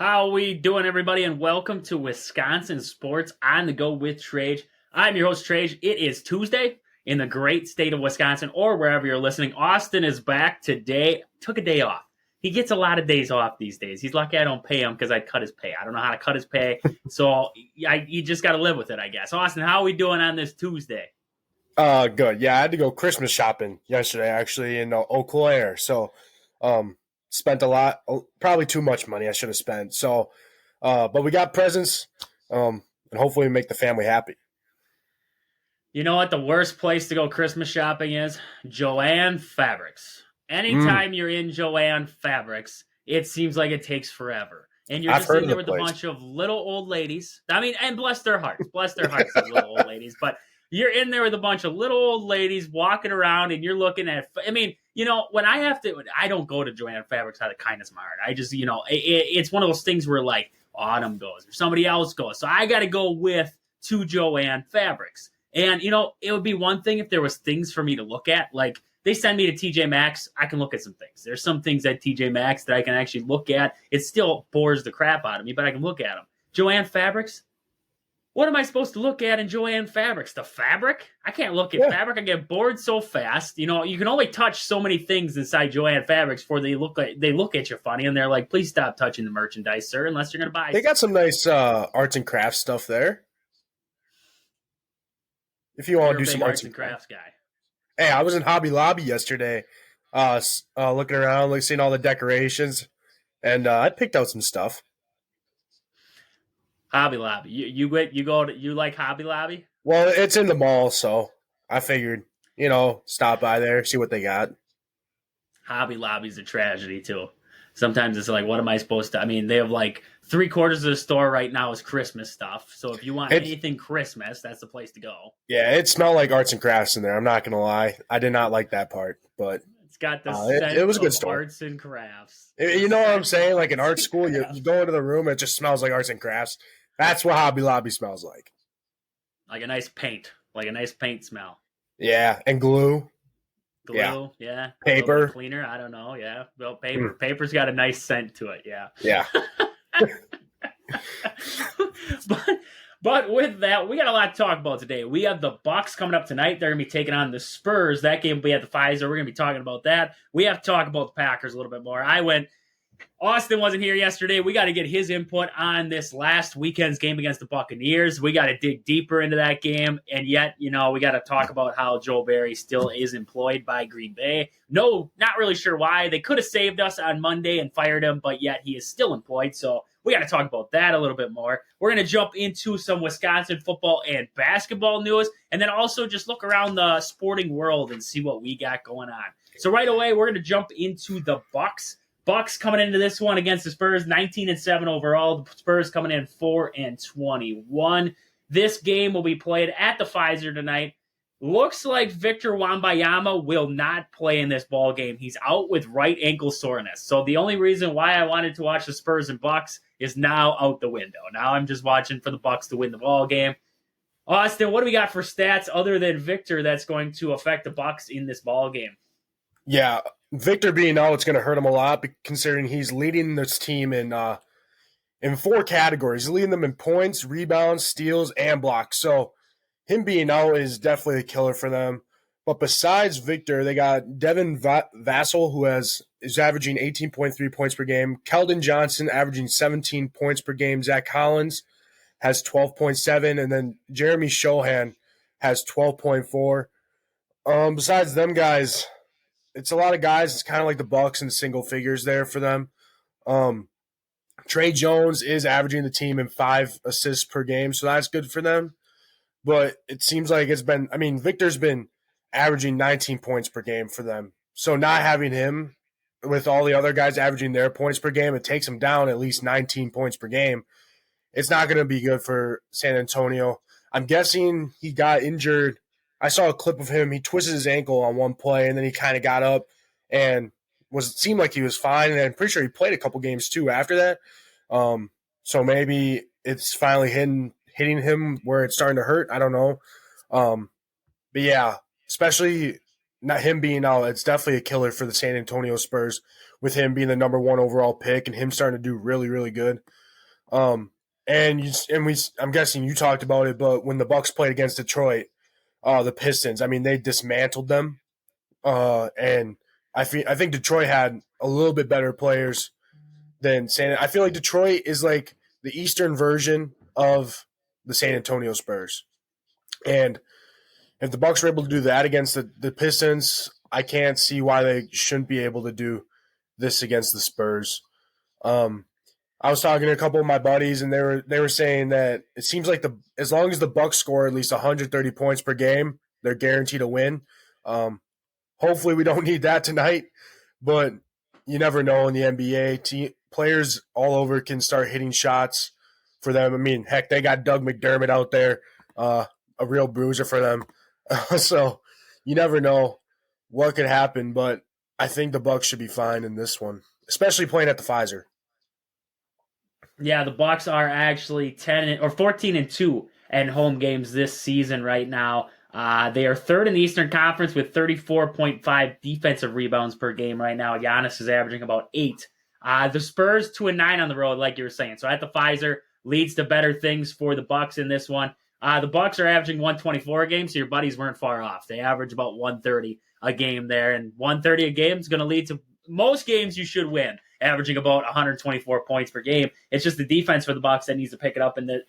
How we doing, everybody, and welcome to Wisconsin Sports on the Go with Trage. I'm your host, Trage. It is Tuesday in the great state of Wisconsin, or wherever you're listening. Austen is back today. Took a day off. He gets a lot of days off these days. He's lucky I don't pay him because I'd cut his pay. I don't know how to cut his pay, so you just got to live with it, I guess. Austen, how are we doing on this Tuesday? Good. Yeah, I had to go Christmas shopping yesterday, actually, in Eau Claire. So, spent a lot, probably too much money I should have spent. So, but we got presents, and hopefully make the family happy. You know what the worst place to go Christmas shopping is? Joann Fabrics. Anytime you're in Joann Fabrics, it seems like it takes forever. And you're I've just heard in of there the with a place. bunch of little old ladies. I mean, and bless their hearts, those little old ladies. But you're in there with a bunch of little old ladies walking around, and you're looking at. I mean, when I don't go to Joann Fabrics out of kindness of my heart. I just, it's one of those things where like Autumn goes or somebody else goes, so I got to go to Joann Fabrics. And it would be one thing if there was things for me to look at, like. They send me to TJ Maxx. I can look at some things. There's some things at TJ Maxx that I can actually look at. It still bores the crap out of me, but I can look at them. Joann Fabrics? What am I supposed to look at in Joann Fabrics? The fabric? I can't look at fabric. I get bored so fast. You can only touch so many things inside Joann Fabrics before they look at you funny, and they're like, "Please stop touching the merchandise, sir, unless you're going to buy." They got some nice arts and crafts stuff there. If you want to do some arts and crafts guy. Hey, I was in Hobby Lobby yesterday, looking around, seeing all the decorations, and I picked out some stuff. Hobby Lobby. You like Hobby Lobby? Well, it's in the mall, so I figured, stop by there, see what they got. Hobby Lobby's a tragedy too. Sometimes it's like, what am I supposed to? I mean, they have like 3/4 of the store right now is Christmas stuff. So if you want anything Christmas, that's the place to go. Yeah, it smelled like arts and crafts in there. I'm not going to lie. I did not like that part, but it's got the scent it was a good of store. Arts and crafts. You know what I'm saying? Like in art school, you go into the room, it just smells like arts and crafts. That's what Hobby Lobby smells like. Like a nice paint smell. Yeah, and glue. Glue, yeah. Paper. Cleaner, I don't know, yeah. Well, paper. Paper's got a nice scent to it, yeah. Yeah. But with that, we got a lot to talk about today. We have the Bucks coming up tonight. They're going to be taking on the Spurs. That game will be at the Pfizer. We're going to be talking about that. We have to talk about the Packers a little bit more. Austen wasn't here yesterday. We got to get his input on this last weekend's game against the Buccaneers. We got to dig deeper into that game. And yet, we got to talk about how Joe Barry still is employed by Green Bay. No, not really sure why. They could have saved us on Monday and fired him, but yet he is still employed. So we got to talk about that a little bit more. We're going to jump into some Wisconsin football and basketball news, and then also just look around the sporting world and see what we got going on. So right away, we're going to jump into the Bucks. Bucks coming into this one against the Spurs, 19-7 overall. The Spurs coming in 4-21. This game will be played at the Pfizer tonight. Looks like Victor Wembanyama will not play in this ball game. He's out with right ankle soreness. So the only reason why I wanted to watch the Spurs and Bucks is now out the window. Now I'm just watching for the Bucks to win the ball game. Austen, what do we got for stats other than Victor that's going to affect the Bucks in this ball game? Yeah, Victor being out, it's going to hurt him a lot, considering he's leading this team in 4 categories. He's leading them in points, rebounds, steals, and blocks. So him being out is definitely a killer for them. But besides Victor, they got Devin Vassell, who is averaging 18.3 points per game. Keldon Johnson averaging 17 points per game. Zach Collins has 12.7, and then Jeremy Shohan has 12.4. Besides them guys, it's a lot of guys. It's kind of like the Bucks in single figures there for them. Trey Jones is averaging the team in 5 assists per game, so that's good for them. But it seems like Victor's been averaging 19 points per game for them. So not having him with all the other guys averaging their points per game, it takes them down at least 19 points per game. It's not going to be good for San Antonio. I'm guessing he got injured. I saw a clip of him. He twisted his ankle on one play, and then he kind of got up and seemed like he was fine. And I'm pretty sure he played a couple games too after that. So maybe it's finally hitting him where it's starting to hurt. I don't know. But yeah, especially not him being out, it's definitely a killer for the San Antonio Spurs with him being the number one overall pick and him starting to do really, really good. I'm guessing you talked about it, but when the Bucks played against Detroit, the Pistons, I mean, they dismantled them. And I think Detroit had a little bit better players than I feel like Detroit is like the Eastern version of the San Antonio Spurs. And if the Bucks are able to do that against the Pistons, I can't see why they shouldn't be able to do this against the Spurs. I was talking to a couple of my buddies, and they were saying that it seems like as long as the Bucks score at least 130 points per game, they're guaranteed to win. Hopefully, we don't need that tonight, but you never know in the NBA. Players all over can start hitting shots for them. I mean, heck, they got Doug McDermott out there, a real bruiser for them. So you never know what could happen, but I think the Bucks should be fine in this one, especially playing at the Pfizer. Yeah, the Bucks are actually 14-2 at home games this season right now. They are third in the Eastern Conference with 34.5 defensive rebounds per game right now. Giannis is averaging about 8. The Spurs 2-9 on the road, like you were saying. So at the Pfizer leads to better things for the Bucks in this one. The Bucks are averaging 124 a game, so your buddies weren't far off. They average about 130 a game there, and 130 a game is going to lead to most games you should win, averaging about 124 points per game. It's just the defense for the Bucks that needs to pick it up in the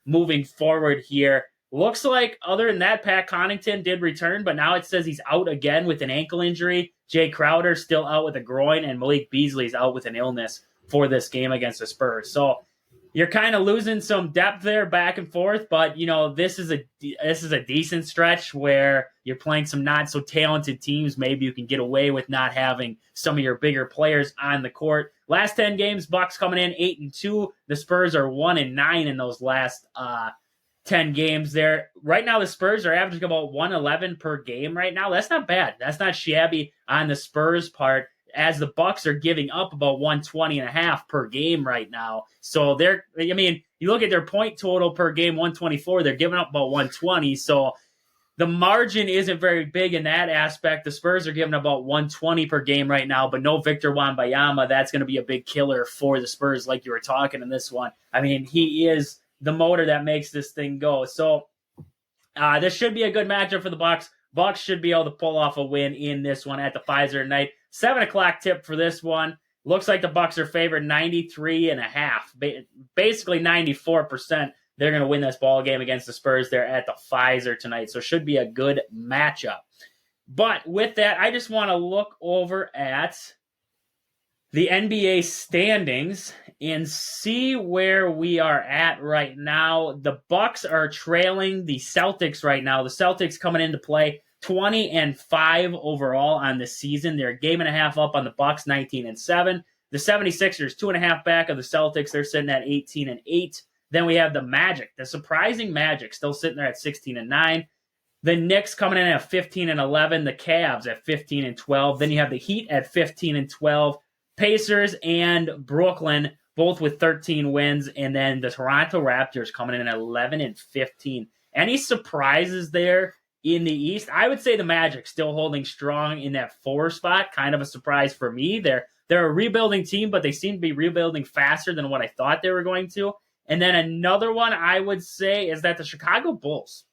moving forward here. Looks like other than that, Pat Connaughton did return, but now it says he's out again with an ankle injury. Jay Crowder still out with a groin, and Malik Beasley's out with an illness for this game against the Spurs. So you're kind of losing some depth there back and forth, but this is a decent stretch where you're playing some not so talented teams. Maybe you can get away with not having some of your bigger players on the court. Last 10 games, Bucks coming in 8-2. The Spurs are 1-9 in those last 10 games there. Right now, the Spurs are averaging about 111 per game right now. That's not bad. That's not shabby on the Spurs part, as the Bucks are giving up about 120.5 per game right now. So you look at their point total per game, 124, they're giving up about 120. So the margin isn't very big in that aspect. The Spurs are giving about 120 per game right now, but no Victor Wembanyama. That's going to be a big killer for the Spurs, like you were talking in this one. I mean, he is the motor that makes this thing go. So this should be a good matchup for the Bucks. Bucks should be able to pull off a win in this one at the Pfizer tonight. 7 o'clock tip for this one. Looks like the Bucks are favored 93.5, basically 94%. They're going to win this ball game against the Spurs there at the Pfizer tonight. So should be a good matchup. But with that, I just want to look over at the NBA standings and see where we are at right now. The Bucks are trailing the Celtics right now. The Celtics coming into play 20-5 overall on the season. They're a game and a half up on the Bucks, 19-7. The 76ers 2.5 back of the Celtics. They're sitting at 18-8. Then we have the Magic, the surprising Magic, still sitting there at 16-9. The Knicks coming in at 15-11. The Cavs at 15-12. Then you have the Heat at 15-12. Pacers and Brooklyn both with 13 wins, and then the Toronto Raptors coming in at 11-15. Any surprises there in the East? I would say the Magic still holding strong in that 4 spot. Kind of a surprise for me. They're a rebuilding team, but they seem to be rebuilding faster than what I thought they were going to. And then another one I would say is that the Chicago Bulls.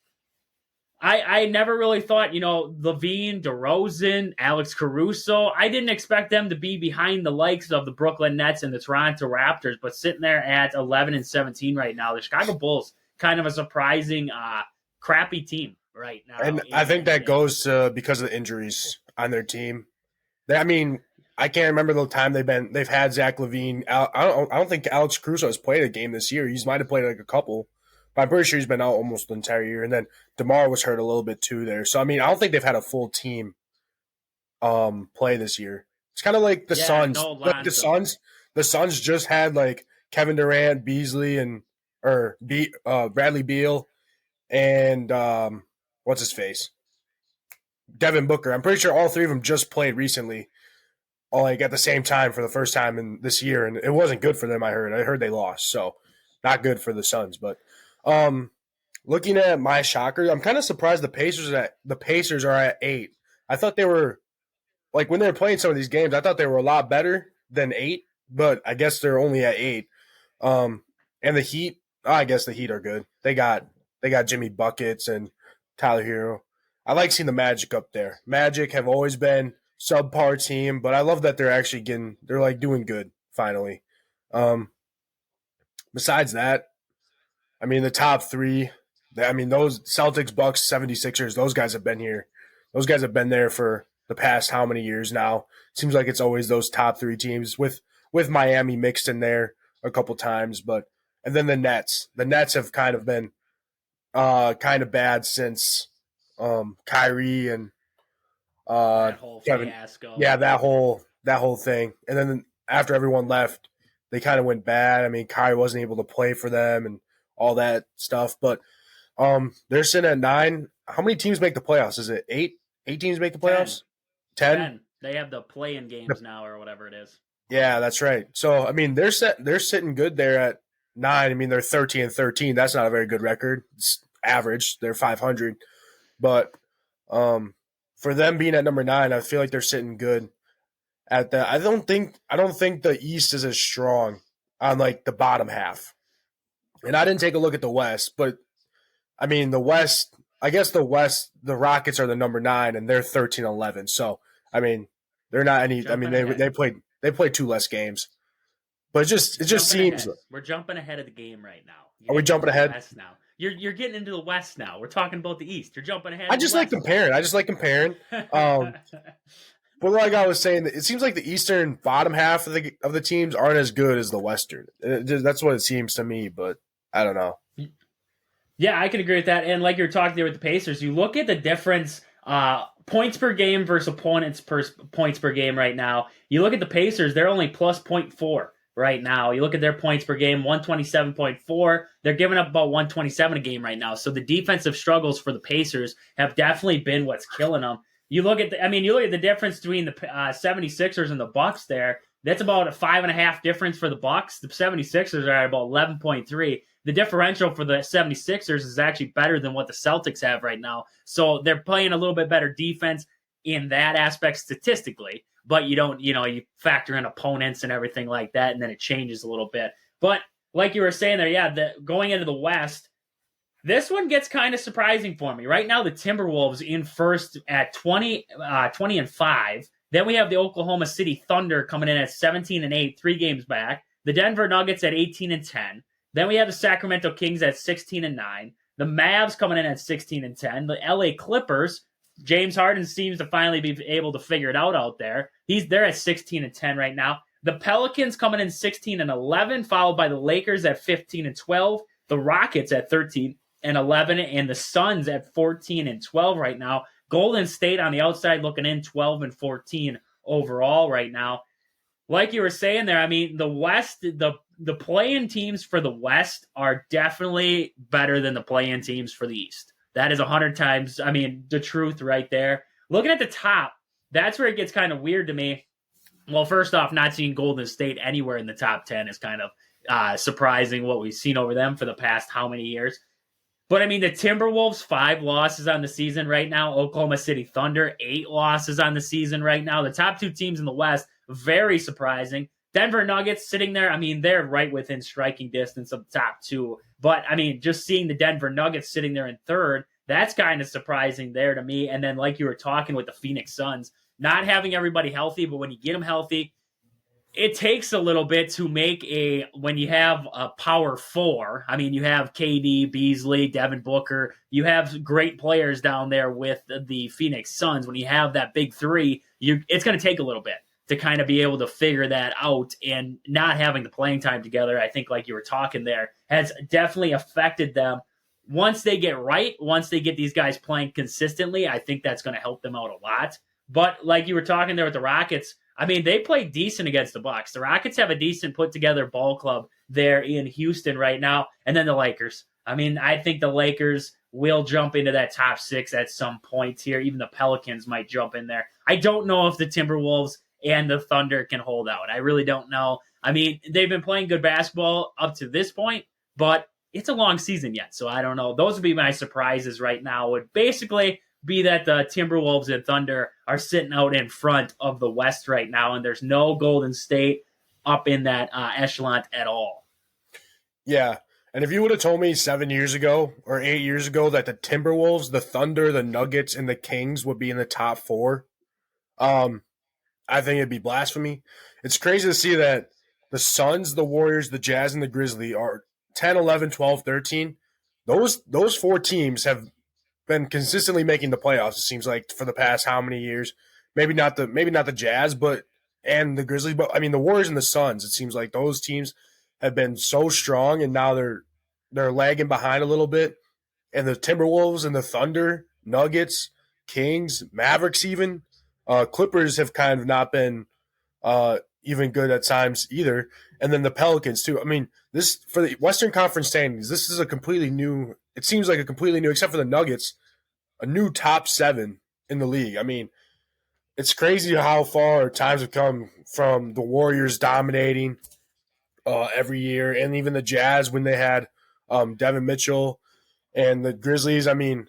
I never really thought, Levine, DeRozan, Alex Caruso, I didn't expect them to be behind the likes of the Brooklyn Nets and the Toronto Raptors, but sitting there at 11-17 right now, the Chicago Bulls, kind of a surprising, crappy team right now. And I think that goes because of the injuries on their team. I can't remember the time they've had Zach LaVine. I don't think Alex Caruso has played a game this year. He might have played like a couple. But I'm pretty sure he's been out almost the entire year. And then DeMar was hurt a little bit too there. So, I don't think they've had a full team play this year. It's kind of like the Suns. Like the Suns just had like Kevin Durant, Beasley, and Bradley Beal, and what's his face? Devin Booker. I'm pretty sure all 3 of them just played recently, like at the same time for the first time in this year. And it wasn't good for them, I heard they lost. So not good for the Suns, but looking at my shocker, I'm kind of surprised the Pacers are at 8. I thought they were like when they were playing some of these games, I thought they were a lot better than 8, but I guess they're only at 8. And the Heat, I guess the Heat are good. They got Jimmy Buckets and Tyler Hero. I like seeing the Magic up there. Magic have always been subpar team, but I love that they're like doing good finally. Um, Besides that, I mean the top 3, I mean those Celtics, Bucks, 76ers, those guys have been here. Those guys have been there for the past how many years now? Seems like it's always those top 3 teams with Miami mixed in there a couple times, but and then the Nets. The Nets have kind of been kind of bad since Kyrie and That whole Kevin. fiasco. Yeah, that whole thing. And then after everyone left, they kind of went bad. I mean, Kyrie wasn't able to play for them and all that stuff. But they're sitting at 9. How many teams make the playoffs? Is it 8? 8 teams make the playoffs? 10? They have the play-in games now or whatever it is. Yeah, that's right. So I mean, they're sitting good there at 9. I mean, they're 13-13. That's not a very good record. It's average. They're 500, but for them being at number 9, I feel like they're sitting good at that. I don't think the East is as strong on like the bottom half. And I didn't take a look at the West, but I mean the West. I guess the West, the Rockets are the number 9, and they're 13-11. So I mean, they're not any. I mean, they played 2 less games, but it just seems ahead. We're jumping ahead of the game right now. Are we jumping ahead? West now. You're getting into the West now. We're talking about the East. You're jumping ahead. I just like comparing. But like I was saying, it seems like the Eastern bottom half of the teams aren't as good as the Western. That's what it seems to me, but I don't know. Yeah, I can agree with that. And like you were talking there with the Pacers, you look at the difference points per game versus opponents per points per game right now. You look at the Pacers, they're only plus 0.4 right now. You look at their points per game, 127.4. They're giving up about 127 a game right now. So the defensive struggles for the Pacers have definitely been what's killing them. You look at the difference between the 76ers and the Bucks there. That's about a 5.5 difference for the Bucks. The 76ers are at about 11.3. The differential for the 76ers is actually better than what the Celtics have right now. So they're playing a little bit better defense in that aspect statistically, but you factor in opponents and everything like that, and then it changes a little bit. But like you were saying there, going into the West, this one gets kind of surprising for me. Right now, the Timberwolves in first at 20-5. Then we have the Oklahoma City Thunder coming in at 17-8, 3 games back. The Denver Nuggets at 18-10. Then we have the Sacramento Kings at 16-9. The Mavs coming in at 16-10. The LA Clippers, James Harden seems to finally be able to figure it out there. They're at 16-10 right now. The Pelicans coming in 16-11, followed by the Lakers at 15-12. The Rockets at 13-11, and the Suns at 14-12 right now. Golden State on the outside looking in 12-14 overall right now. Like you were saying there, I mean, the West, the play-in teams for the West are definitely better than the play-in teams for the East. That is 100 times, the truth right there. Looking at the top, that's where it gets kind of weird to me. Well, first off, not seeing Golden State anywhere in the top 10 is kind of surprising what we've seen over them for the past how many years. But, the Timberwolves, 5 losses on the season right now. Oklahoma City Thunder, 8 losses on the season right now. The top 2 teams in the West, very surprising. Denver Nuggets sitting there, they're right within striking distance of the top 2. But, just seeing the Denver Nuggets sitting there in third, that's kind of surprising there to me. And then, like you were talking with the Phoenix Suns, not having everybody healthy, but when you get them healthy, it takes a little bit to make when you have a power 4. You have KD, Beasley, Devin Booker. You have great players down there with the Phoenix Suns. When you have that big 3, it's going to take a little bit to kind of be able to figure that out, and not having the playing time together, I think like you were talking there, has definitely affected them. Once they get these guys playing consistently, I think that's going to help them out a lot. But like you were talking there with the Rockets, they played decent against the Bucks. The Rockets have a decent put-together ball club there in Houston right now. And then the Lakers. I think the Lakers will jump into that top 6 at some point here. Even the Pelicans might jump in there. I don't know if the Timberwolves and the Thunder can hold out. I really don't know. They've been playing good basketball up to this point, but it's a long season yet, so I don't know. Those would be my surprises right now. Basically, be that the Timberwolves and Thunder are sitting out in front of the West right now, and there's no Golden State up in that echelon at all. Yeah. And if you would have told me 7 years ago or 8 years ago that the Timberwolves, the Thunder, the Nuggets, and the Kings would be in the top four, I think it'd be blasphemy. It's crazy to see that the Suns, the Warriors, the Jazz, and the Grizzlies are 10, 11, 12, 13. Those four teams have been consistently making the playoffs, it seems like, for the past how many years. Maybe not the Jazz, but and the Grizzlies, but I mean the Warriors and the Suns, it seems like those teams have been so strong and now they're lagging behind a little bit. And the Timberwolves and the Thunder, Nuggets, Kings, Mavericks even, Clippers have kind of not been even good at times either. And then the Pelicans too. I mean, this for the Western Conference standings, this is a completely new. It seems like a completely new, except for the Nuggets, a new top 7 in the league. I mean, it's crazy how far times have come from the Warriors dominating every year, and even the Jazz when they had Devin Mitchell, and the Grizzlies. I mean,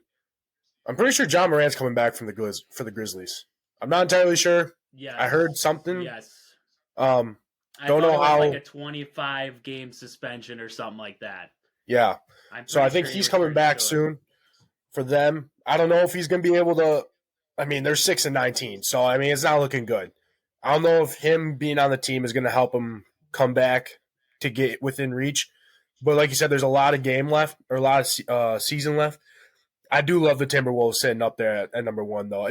I'm pretty sure John Morant's coming back from for the Grizzlies. I'm not entirely sure. Yeah, I heard something. Yes. Don't know it was how. Like a 25 game suspension or something like that. Yeah. So I think he's coming back soon for them. I don't know if he's going to be able to. I mean, they're 6-19, so I mean it's not looking good. I don't know if him being on the team is going to help him come back to get within reach. But like you said, there's a lot of game left or a lot of season left. I do love the Timberwolves sitting up there at number 1, though.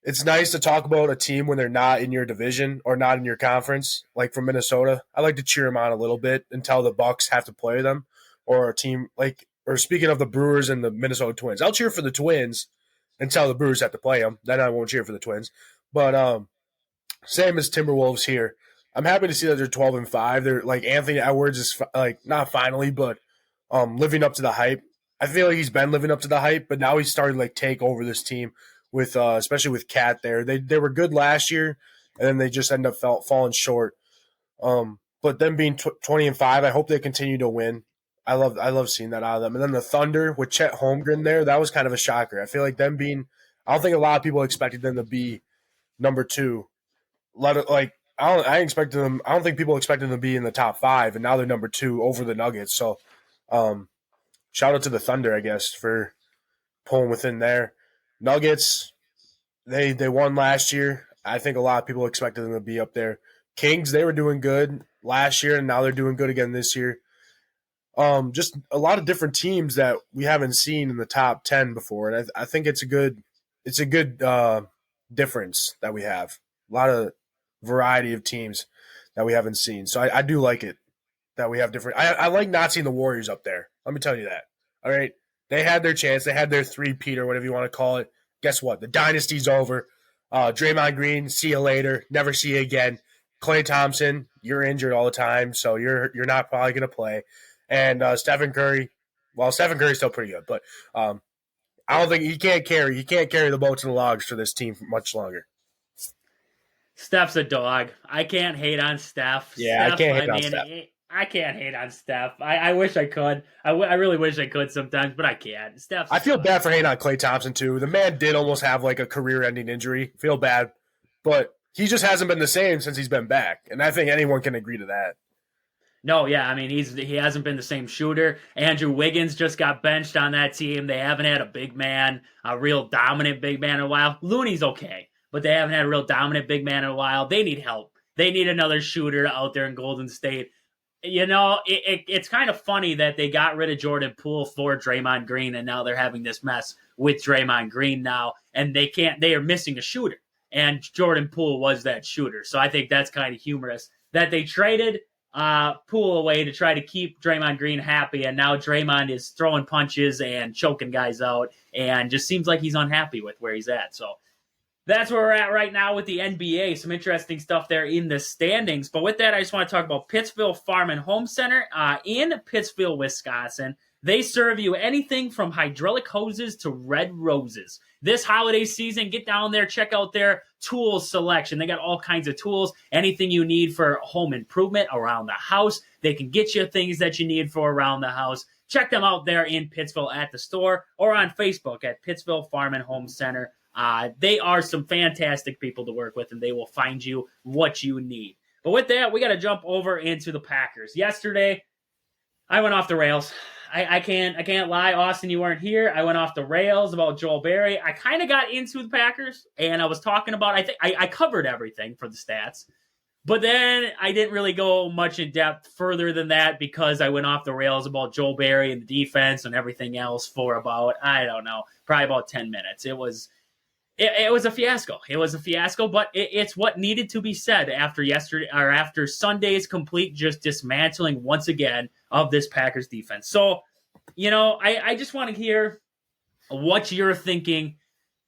It's nice to talk about a team when they're not in your division or not in your conference, like from Minnesota. I like to cheer them on a little bit until the Bucks have to play them, or a team or speaking of the Brewers and the Minnesota Twins. I'll cheer for the Twins until the Brewers have to play them. Then I won't cheer for the Twins. But same as Timberwolves here. I'm happy to see that they're 12-5. They're like Anthony Edwards is not finally, but living up to the hype. I feel like he's been living up to the hype, but now he's starting to take over this team with especially with Cat there. They were good last year, and then they just end up falling short. But them being 20-5, I hope they continue to win. I love seeing that out of them. And then the Thunder with Chet Holmgren there, that was kind of a shocker. I feel like them being, I don't think a lot of people expected them to be number 2. I don't think people expected them to be in the top 5, and now they're number 2 over the Nuggets. So, shout out to the Thunder, I guess, for pulling within there. Nuggets, they won last year. I think a lot of people expected them to be up there. Kings, they were doing good last year, and now they're doing good again this year. Just a lot of different teams that we haven't seen in the top 10 before, and I think it's a good difference that we have. A lot of variety of teams that we haven't seen. So I do like it that we have different. I like not seeing the Warriors up there. Let me tell you that. All right. They had their chance. They had their 3-peat or whatever you want to call it. Guess what? The dynasty's over. Draymond Green, see you later. Never see you again. Klay Thompson, you're injured all the time, so you're not probably going to play. And Stephen Curry, well, Stephen Curry's still pretty good, but I don't think he can't carry the boats and the logs for this team for much longer. Steph's a dog. I can't hate on Steph. Yeah, I can't hate on Steph. I can't hate on Steph. I wish I could. I really wish I could sometimes, but I can't. I feel bad for hating on Klay Thompson, too. The man did almost have like a career-ending injury. Feel bad. But he just hasn't been the same since he's been back. And I think anyone can agree to that. No, yeah, I mean, he hasn't been the same shooter. Andrew Wiggins just got benched on that team. They haven't had a big man, a real dominant big man in a while. Looney's okay, but they haven't had a real dominant big man in a while. They need help. They need another shooter out there in Golden State. You know, it's kind of funny that they got rid of Jordan Poole for Draymond Green, and now they're having this mess with Draymond Green now, and they are missing a shooter, and Jordan Poole was that shooter. So I think that's kind of humorous that they traded Poole away to try to keep Draymond Green happy, and now Draymond is throwing punches and choking guys out, and just seems like he's unhappy with where he's at. So that's where we're at right now with the NBA. Some interesting stuff there in the standings. But with that, I just want to talk about Pittsville Farm and Home Center in Pittsville, Wisconsin. They serve you anything from hydraulic hoses to red roses. This holiday season, get down there, check out their tools selection. They got all kinds of tools, anything you need for home improvement around the house. They can get you things that you need for around the house. Check them out there in Pittsville at the store or on Facebook at Pittsville Farm and Home Center. They are some fantastic people to work with, and they will find you what you need. But with that, we got to jump over into the Packers. Yesterday, I went off the rails. I can't lie, Austin, you weren't here. I went off the rails about Joel Berry. I kind of got into the Packers, and I was talking about, I think I covered everything for the stats. But then I didn't really go much in depth further than that because I went off the rails about Joel Berry and the defense and everything else for about, I don't know, probably about 10 minutes. It was a fiasco. It was a fiasco, but it's what needed to be said after yesterday or after Sunday's complete just dismantling once again of this Packers defense. So, I just want to hear what you're thinking.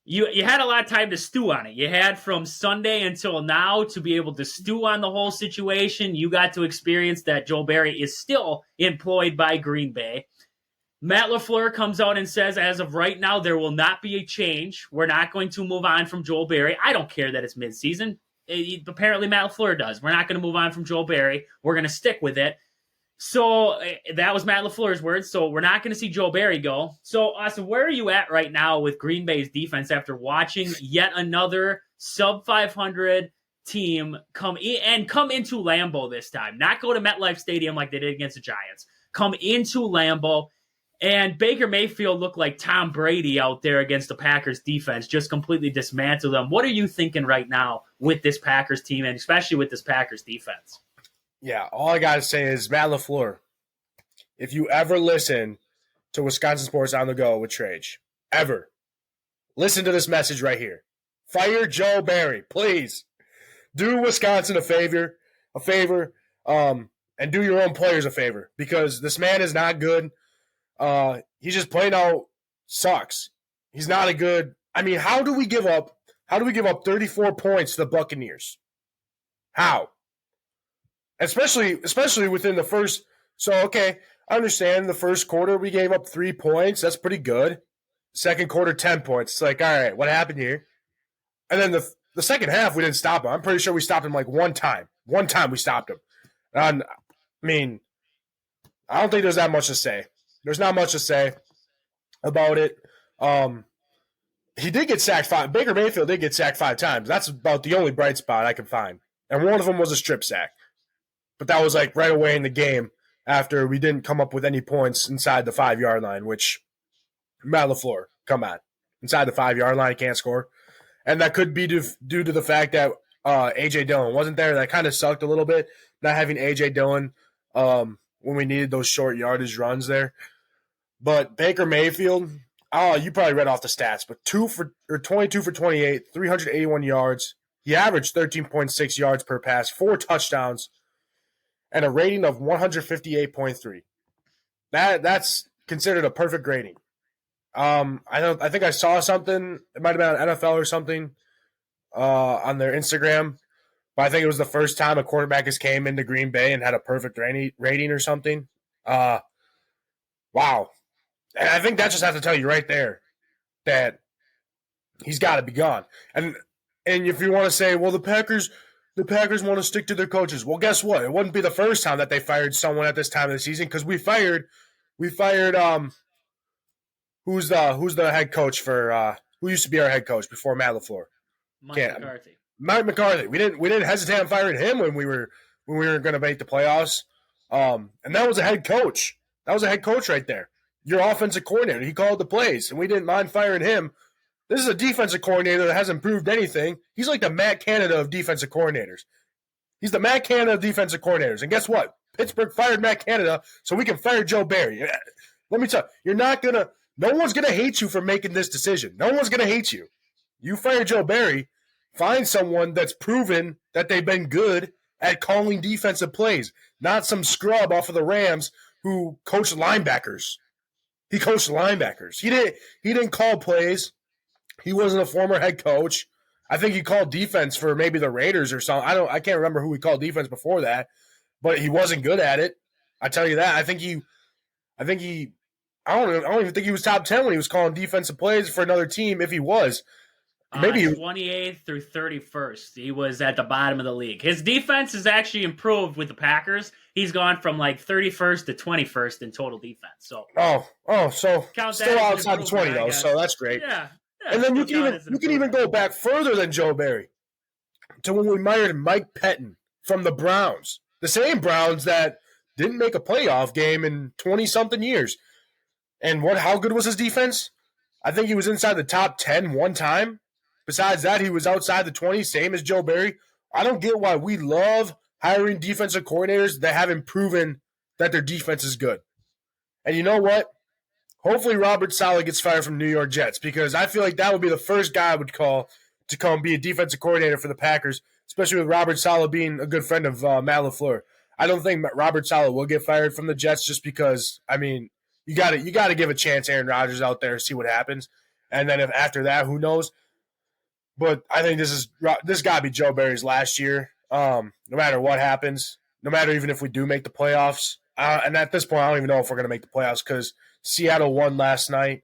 You had a lot of time to stew on it. You had from Sunday until now to be able to stew on the whole situation. You got to experience that Joel Berry is still employed by Green Bay. Matt LaFleur comes out and says, as of right now, there will not be a change. We're not going to move on from Joel Berry. I don't care that it's midseason. Apparently, Matt LaFleur does. We're not going to move on from Joel Berry. We're going to stick with it. So that was Matt LaFleur's words. So we're not going to see Joel Berry go. So, Austin, where are you at right now with Green Bay's defense after watching yet another sub-500 team come into Lambeau this time? Not go to MetLife Stadium like they did against the Giants. Come into Lambeau. And Baker Mayfield looked like Tom Brady out there against the Packers defense, just completely dismantled them. What are you thinking right now with this Packers team and especially with this Packers defense? Yeah, all I got to say is Matt LaFleur, if you ever listen to Wisconsin Sports on the Go with Trage, ever, listen to this message right here. Fire Joe Barry, please. Do Wisconsin a favor, and do your own players a favor because this man is not good. He's just plain out sucks. He's not a good. I mean, how do we give up 34 points to the Buccaneers? How? Especially within the first. So, okay, I understand the first quarter we gave up 3 points. That's pretty good. Second quarter, 10 points. It's like, all right, what happened here? And then the second half, we didn't stop him. I'm pretty sure we stopped him like one time. One time we stopped him. And, I mean, I don't think there's that much to say. There's not much to say about it. He did get sacked 5. Baker Mayfield did get sacked 5 times. That's about the only bright spot I can find. And one of them was a strip sack. But that was like right away in the game after we didn't come up with any points inside the 5-yard line, which Matt LaFleur, come on. Inside the 5-yard line, can't score. And that could be due to the fact that A.J. Dillon wasn't there. That kind of sucked a little bit, not having A.J. Dillon when we needed those short yardage runs there. But Baker Mayfield, you probably read off the stats, but 22 for 28, 381 yards. He averaged 13.6 yards per pass, 4 touchdowns, and a rating of 158.3. That's considered a perfect rating. I think I saw something. It might have been on NFL or something on their Instagram, but I think it was the first time a quarterback has came into Green Bay and had a perfect rating or something. Wow. And I think that just has to tell you right there that he's got to be gone. And if you want to say, well, the Packers want to stick to their coaches. Well, guess what? It wouldn't be the first time that they fired someone at this time of the season because we fired who's the head coach for who used to be our head coach before Matt LaFleur? McCarthy. Mike McCarthy. We didn't hesitate on firing him when we were going to make the playoffs. And that was a head coach. That was a head coach right there. Your offensive coordinator. He called the plays, and we didn't mind firing him. This is a defensive coordinator that hasn't proved anything. He's like the Matt Canada of defensive coordinators. He's the Matt Canada of defensive coordinators. And guess what? Pittsburgh fired Matt Canada so we can fire Joe Barry. Let me tell you, no one's going to hate you for making this decision. No one's going to hate you. You fire Joe Barry, find someone that's proven that they've been good at calling defensive plays, not some scrub off of the Rams who coached linebackers. He coached linebackers. He didn't call plays. He wasn't a former head coach. I think he called defense for maybe the Raiders or something. I can't remember who he called defense before that, but he wasn't good at it. I tell you that. I don't even think he was top 10 when he was calling defensive plays for another team. If he was, maybe 28th through 31st. He was at the bottom of the league. His defense has actually improved with the Packers. He's gone from like 31st to 21st in total defense. So so count still that outside the 20 though, so that's great. Yeah. And then you can even go back further than Joe Barry to when we hired Mike Pettin from the Browns, the same Browns that didn't make a playoff game in 20-something years. And how good was his defense? I think he was inside the top 10 one time. Besides that, he was outside the 20, same as Joe Barry. I don't get why we love hiring defensive coordinators that haven't proven that their defense is good. And you know what? Hopefully Robert Saleh gets fired from New York Jets, because I feel like that would be the first guy I would call to come be a defensive coordinator for the Packers, especially with Robert Saleh being a good friend of Matt LaFleur. I don't think Robert Saleh will get fired from the Jets just because, I mean, you got to give a chance Aaron Rodgers out there and see what happens. And then if after that, who knows? But I think this got to be Joe Barry's last year. No matter what happens, no matter even if we do make the playoffs. And at this point, I don't even know if we're going to make the playoffs, because Seattle won last night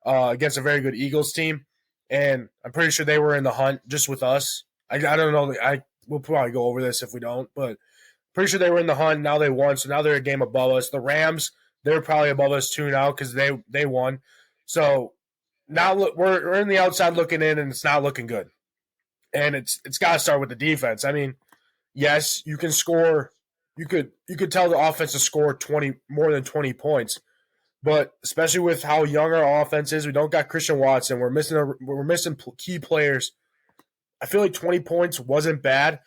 against a very good Eagles team, and I'm pretty sure they were in the hunt just with us. I don't know. We'll probably go over this if we don't, but pretty sure they were in the hunt. Now they won, so now they're a game above us. The Rams, they're probably above us too now because they won. So now we're in the outside looking in, and it's not looking good. And it's got to start with the defense. I mean, yes, you can score. You could tell the offense to score more than 20 points, but especially with how young our offense is, we don't got Christian Watson. We're missing key players. I feel like 20 points wasn't bad.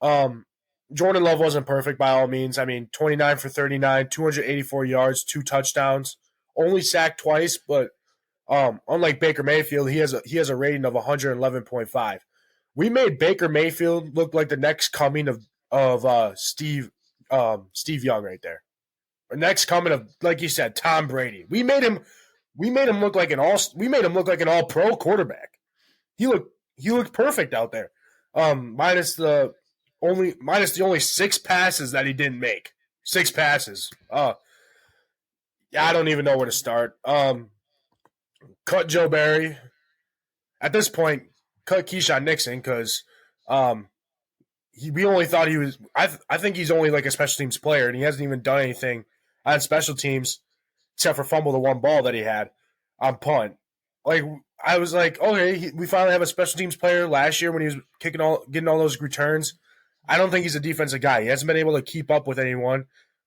Jordan Love wasn't perfect by all means. I mean, 29 for 39, 284 yards, 2 touchdowns, only sacked twice. But unlike Baker Mayfield, he has a rating of 111.5. We made Baker Mayfield look like the next coming of Steve Young right there. Or next coming of, like you said, Tom Brady. We made him look like an all pro quarterback. He looked perfect out there. Minus the only 6 passes that he didn't make. 6 passes. Yeah, I don't even know where to start. Cut Joe Barry. At this point, cut Keyshawn Nixon, because we only thought he was. I think he's only like a special teams player, and he hasn't even done anything on special teams except for fumble the one ball that he had on punt. Like, I was like, okay, we finally have a special teams player. Last year when he was getting all those returns, I don't think he's a defensive guy. He hasn't been able to keep up with anyone,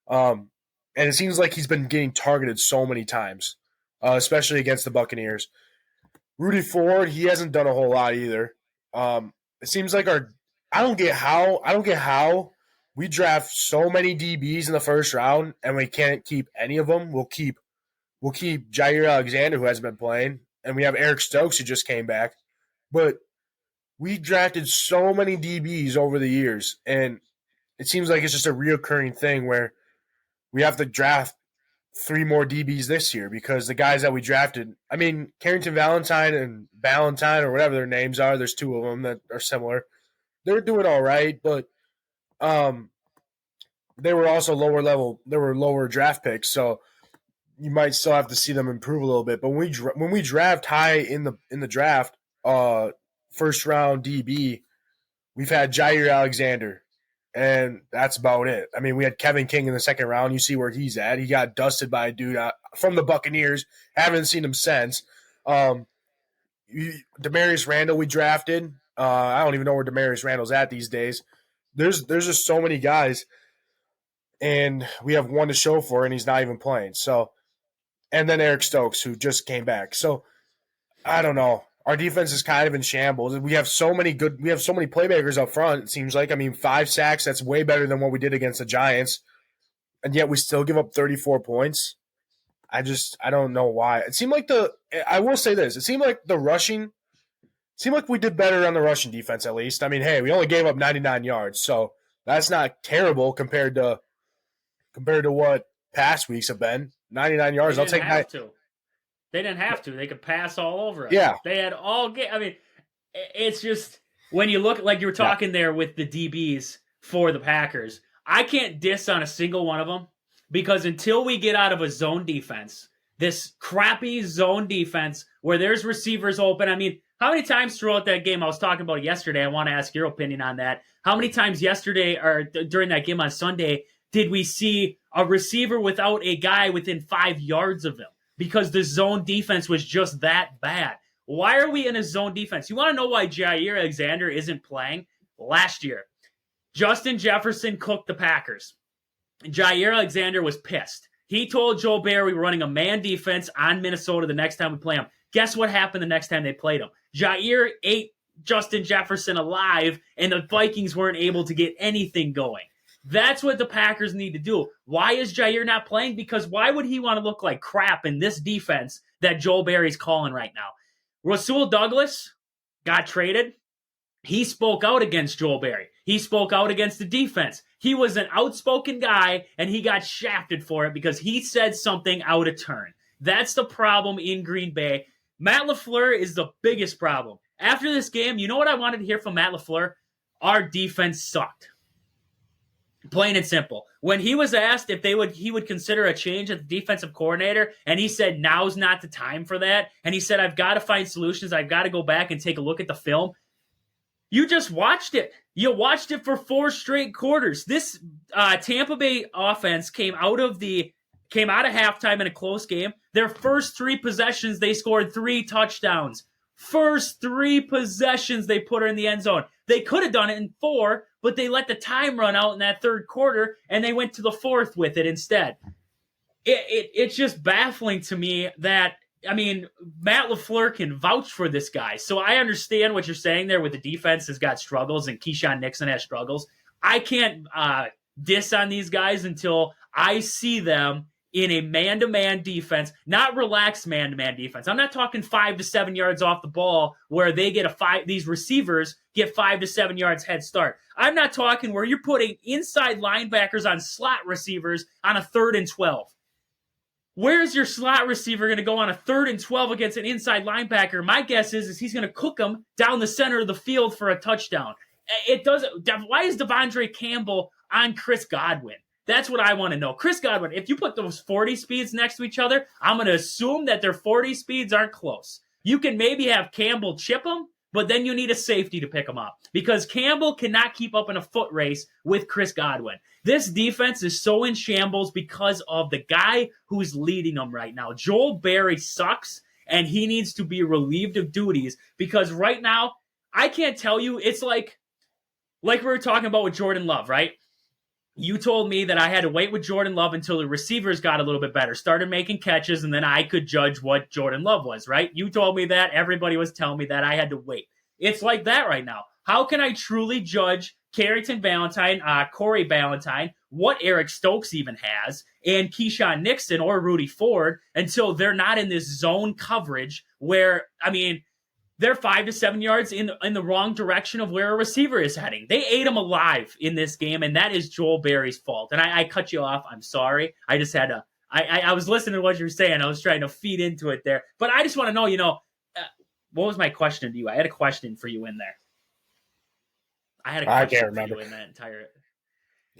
and it seems like he's been getting targeted so many times, especially against the Buccaneers. Rudy Ford, he hasn't done a whole lot either. It seems like I don't get how we draft so many DBs in the first round and we can't keep any of them. We'll keep Jair Alexander, who hasn't been playing, and we have Eric Stokes, who just came back. But we drafted so many DBs over the years, and it seems like it's just a reoccurring thing where we have to draft 3 more DBs this year because the guys that we drafted, I mean, Carrington Valentine and Ballantyne or whatever their names are, there's 2 of them that are similar. They're doing all right, but they were also lower level. They were lower draft picks, so you might still have to see them improve a little bit. But when we draft high in the draft, first round DB, we've had Jair Alexander, and that's about it. I mean, we had Kevin King in the second round. You see where he's at. He got dusted by a dude from the Buccaneers. Haven't seen him since. Demarius Randall we drafted. I don't even know where Demarius Randall's at these days. There's just so many guys, and we have one to show for, and he's not even playing. So, and then Eric Stokes, who just came back. So, I don't know. Our defense is kind of in shambles. We have so many playmakers up front, it seems like. I mean, 5 sacks, that's way better than what we did against the Giants. And yet we still give up 34 points. I don't know why. It seemed like I will say this. It seemed like we did better on the rushing defense, at least. I mean, hey, we only gave up 99 yards, so that's not terrible compared to what past weeks have been. 99 yards, I'll take that. They didn't have to. They could pass all over us. Yeah. They had all game. I mean, it's just when you look, like you were talking there with the DBs for the Packers, I can't diss on a single one of them because until we get out of a zone defense, this crappy zone defense where there's receivers open. I mean, how many times throughout that game, I was talking about it yesterday, I want to ask your opinion on that. How many times yesterday or during that game on Sunday did we see a receiver without a guy within 5 yards of him? Because the zone defense was just that bad. Why are we in a zone defense? You want to know why Jair Alexander isn't playing? Last year, Justin Jefferson cooked the Packers. Jair Alexander was pissed. He told Joe Barry we're running a man defense on Minnesota the next time we play him. Guess what happened the next time they played him? Jair ate Justin Jefferson alive, and the Vikings weren't able to get anything going. That's what the Packers need to do. Why is Jair not playing? Because why would he want to look like crap in this defense that Joel Barry's calling right now? Rasul Douglas got traded. He spoke out against Joel Barry. He spoke out against the defense. He was an outspoken guy, and he got shafted for it because he said something out of turn. That's the problem in Green Bay. Matt LaFleur is the biggest problem. After this game, you know what I wanted to hear from Matt LaFleur? Our defense sucked. Plain and simple. When he was asked if he would consider a change at the defensive coordinator, and he said now's not the time for that, and he said I've got to find solutions, I've got to go back and take a look at the film. You just watched it. You watched it for 4 straight quarters. This Tampa Bay offense came out of halftime in a close game. Their first 3 possessions, they scored 3 touchdowns. First 3 possessions, they put her in the end zone. They could have done it in 4, but they let the time run out in that third quarter, and they went to the 4th with it instead. It's just baffling to me that, I mean, Matt LaFleur can vouch for this guy. So I understand what you're saying there with the defense has got struggles and Keyshawn Nixon has struggles. I can't diss on these guys until I see them in a man-to-man defense, not relaxed man-to-man defense. I'm not talking 5 to 7 yards off the ball where they get these receivers get 5 to 7 yards head start. I'm not talking where you're putting inside linebackers on slot receivers on a 3rd and 12. Where's your slot receiver going to go on a 3rd and 12 against an inside linebacker? My guess is he's going to cook them down the center of the field for a touchdown. It doesn't. Why is Devondre Campbell on Chris Godwin? That's what I want to know. Chris Godwin, if you put those 40 speeds next to each other, I'm going to assume that their 40 speeds aren't close. You can maybe have Campbell chip them, but then you need a safety to pick them up because Campbell cannot keep up in a foot race with Chris Godwin. This defense is so in shambles because of the guy who's leading them right now. Joel Barry sucks, and he needs to be relieved of duties because right now, I can't tell you, it's like we were talking about with Jordan Love, right? You told me that I had to wait with Jordan Love until the receivers got a little bit better, started making catches, and then I could judge what Jordan Love was, right? You told me that. Everybody was telling me that. I had to wait. It's like that right now. How can I truly judge Carrington Valentine, Corey Valentine, what Eric Stokes even has, and Keyshawn Nixon or Rudy Ford until they're not in this zone coverage where, I mean, they're 5 to 7 yards in the wrong direction of where a receiver is heading. They ate him alive in this game, and that is Joel Barry's fault. And I cut you off. I'm sorry. I just had to. I was listening to what you were saying. I was trying to feed into it there. But I just want to know, what was my question to you? I had a question for you in there. I can't remember. For you in that entire.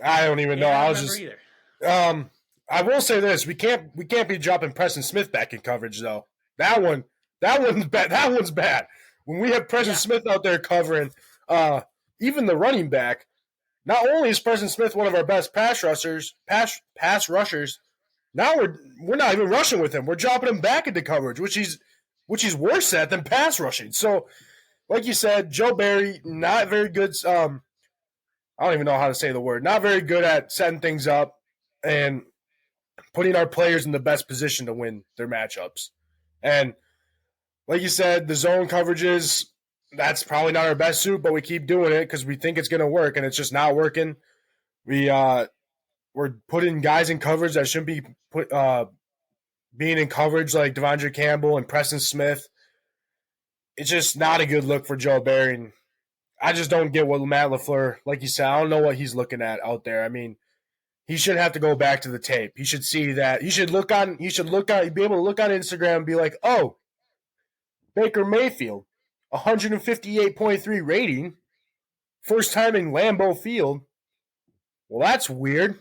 I don't even know. I was just. Either. I will say this: we can't be dropping Preston Smith back in coverage though. That one's bad. That one's bad. When we have Preston Smith out there covering, even the running back, not only is Preston Smith one of our best pass rushers, now we're not even rushing with him. We're dropping him back into coverage, which he's worse at than pass rushing. So, like you said, Joe Barry, not very good. I don't even know how to say the word. Not very good at setting things up and putting our players in the best position to win their matchups. And like you said, the zone coverages, that's probably not our best suit, but we keep doing it because we think it's going to work, and it's just not working. We're putting guys in coverage that shouldn't be being in coverage, like Devondre Campbell and Preston Smith. It's just not a good look for Joe Barry. And I just don't get what Matt LaFleur, like you said, I don't know what he's looking at out there. I mean, he should have to go back to the tape. He should see that. He should be able to look on Instagram and be like, oh, Baker Mayfield. 158.3 rating. First time in Lambeau Field. Well, that's weird.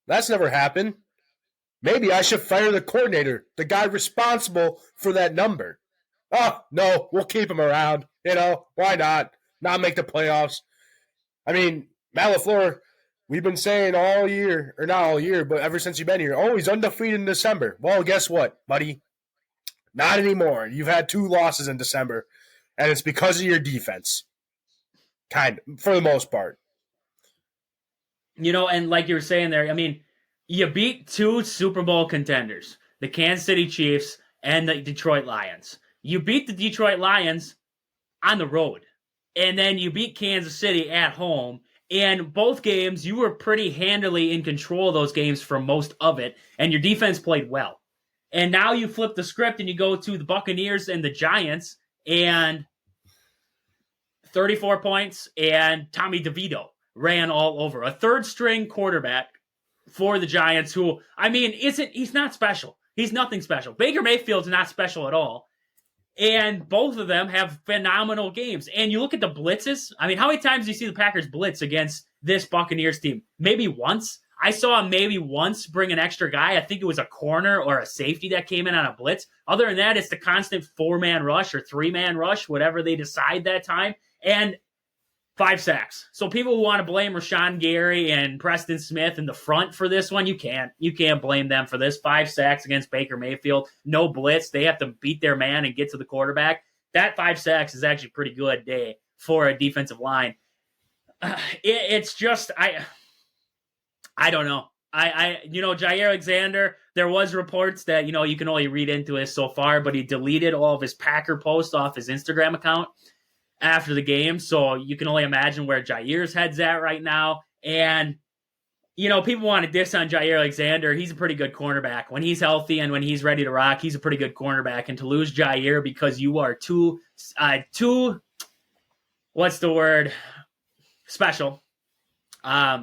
That's never happened. Maybe I should fire the coordinator, the guy responsible for that number. Oh, no, we'll keep him around. Why not? Not make the playoffs. I mean, Matt LaFleur, we've been saying all year, or not all year, but ever since you've been here, oh, he's undefeated in December. Well, guess what, buddy? Not anymore. You've had 2 losses in December, and it's because of your defense. Kind of, for the most part. And like you were saying there, I mean, you beat 2 Super Bowl contenders, the Kansas City Chiefs and the Detroit Lions. You beat the Detroit Lions on the road, and then you beat Kansas City at home. And both games, you were pretty handily in control of those games for most of it, and your defense played well. And now you flip the script and you go to the Buccaneers and the Giants, and 34 points, and Tommy DeVito ran all over. A third-string quarterback for the Giants who, I mean, he's not special. He's nothing special. Baker Mayfield's not special at all. And both of them have phenomenal games. And you look at the blitzes. I mean, how many times do you see the Packers blitz against this Buccaneers team? Maybe once. I saw him maybe once bring an extra guy. I think it was a corner or a safety that came in on a blitz. Other than that, it's the constant 4-man rush or 3-man rush, whatever they decide that time. And 5 sacks. So people who want to blame Rashawn Gary and Preston Smith in the front for this one, you can't. You can't blame them for this. 5 sacks against Baker Mayfield. No blitz. They have to beat their man and get to the quarterback. That 5 sacks is actually a pretty good day for a defensive line. It's just, I don't know. Jair Alexander, there was reports that, you can only read into it so far, but he deleted all of his Packer posts off his Instagram account after the game. So you can only imagine where Jair's head's at right now. And, people want to diss on Jair Alexander. He's a pretty good cornerback. When he's healthy and when he's ready to rock, he's a pretty good cornerback. And to lose Jair because you are too what's the word? Special.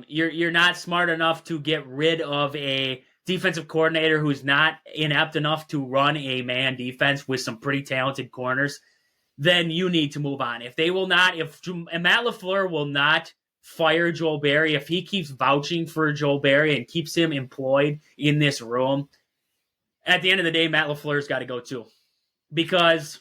You're not smart enough to get rid of a defensive coordinator who's not inept enough to run a man defense with some pretty talented corners. Then you need to move on. If Matt LaFleur will not fire Joe Barry, if he keeps vouching for Joe Barry and keeps him employed in this room, at the end of the day, Matt LaFleur's got to go too. Because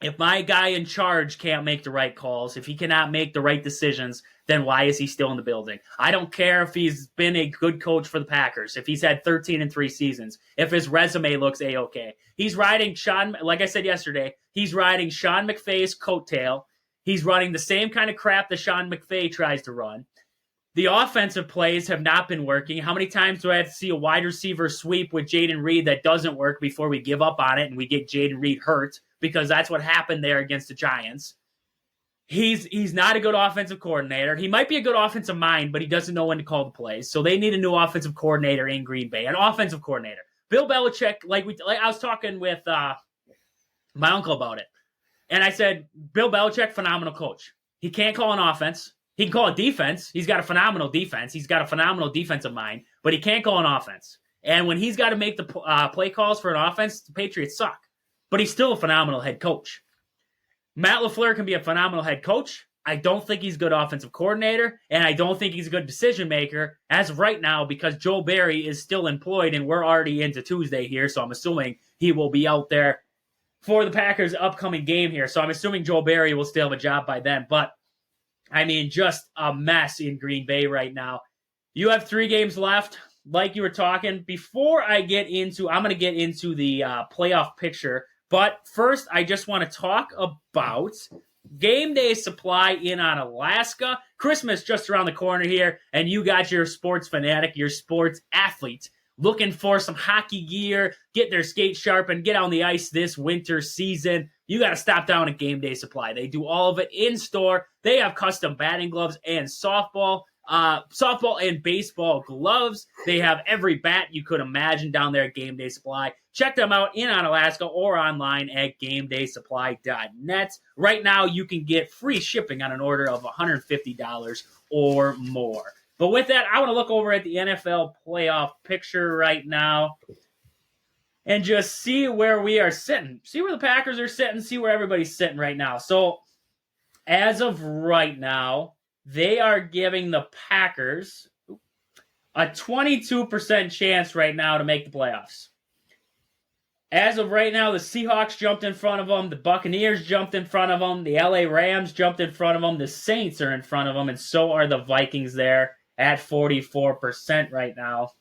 if my guy in charge can't make the right calls, if he cannot make the right decisions, then why is he still in the building? I don't care if he's been a good coach for the Packers, if he's had 13-3 seasons, if his resume looks A-okay. He's riding like I said yesterday, he's riding Sean McVay's coattail. He's running the same kind of crap that Sean McVay tries to run. The offensive plays have not been working. How many times do I have to see a wide receiver sweep with Jaden Reed that doesn't work before we give up on it and we get Jaden Reed hurt? Because that's what happened there against the Giants. He's not a good offensive coordinator. He might be a good offensive mind, but he doesn't know when to call the plays. So they need a new offensive coordinator in Green Bay, an offensive coordinator. Bill Belichick, I was talking with my uncle about it, and I said, Bill Belichick, phenomenal coach. He can't call an offense. He can call a defense. He's got a phenomenal defense. He's got a phenomenal defensive mind, but he can't call an offense. And when he's got to make the play calls for an offense, the Patriots suck. But he's still a phenomenal head coach. Matt LaFleur can be a phenomenal head coach. I don't think he's a good offensive coordinator, and I don't think he's a good decision maker as of right now because Joe Barry is still employed, and we're already into Tuesday here, so I'm assuming he will be out there for the Packers' upcoming game here. So I'm assuming Joe Barry will still have a job by then. But, I mean, just a mess in Green Bay right now. You have 3 games left, like you were talking. Before I get into, I'm going to get into the playoff picture. But first, I just want to talk about game day supply in on Alaska. Christmas just around the corner here, and you got your sports fanatic, your sports athlete, looking for some hockey gear, get their skates sharpened, get on the ice this winter season. You got to stop down at Game Day Supply. They do all of it in store. They have custom batting gloves and softball and baseball gloves. They have every bat you could imagine down there at Game Day Supply. Check them out in on Alaska or online at GameDaySupply.net. Right now, you can get free shipping on an order of $150 or more. But with that, I want to look over at the NFL playoff picture right now. and just see where we are sitting. See where the Packers are sitting, see where everybody's sitting right now. So, as of right now, they are giving the Packers a 22% chance right now to make the playoffs. As of right now, the Seahawks jumped in front of them, the Buccaneers jumped in front of them, the LA Rams jumped in front of them, the Saints are in front of them, and so are the Vikings there at 44% right now.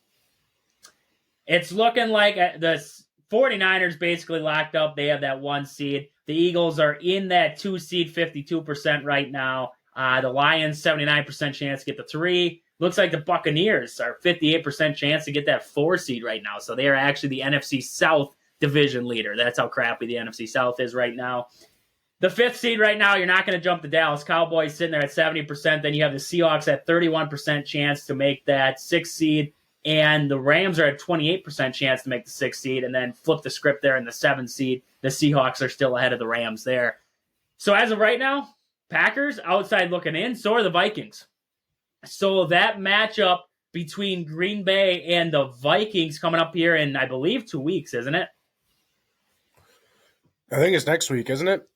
It's looking like the 49ers basically locked up. They have that 1 seed. The Eagles are in that 2 seed, 52% right now. The Lions, 79% chance to get the 3. Looks like the Buccaneers are 58% chance to get that 4 seed right now. So they are actually the NFC South division leader. That's how crappy the NFC South is right now. The 5th seed right now, you're not going to jump the Dallas Cowboys sitting there at 70%. Then you have the Seahawks at 31% chance to make that 6th seed. And the Rams are at 28% chance to make the 6th seed. And then flip the script there in the 7th seed. The Seahawks are still ahead of the Rams there. So as of right now, Packers outside looking in. So are the Vikings. So that matchup between Green Bay and the Vikings coming up here in, I believe, 2 weeks, isn't it? I think it's next week, isn't it?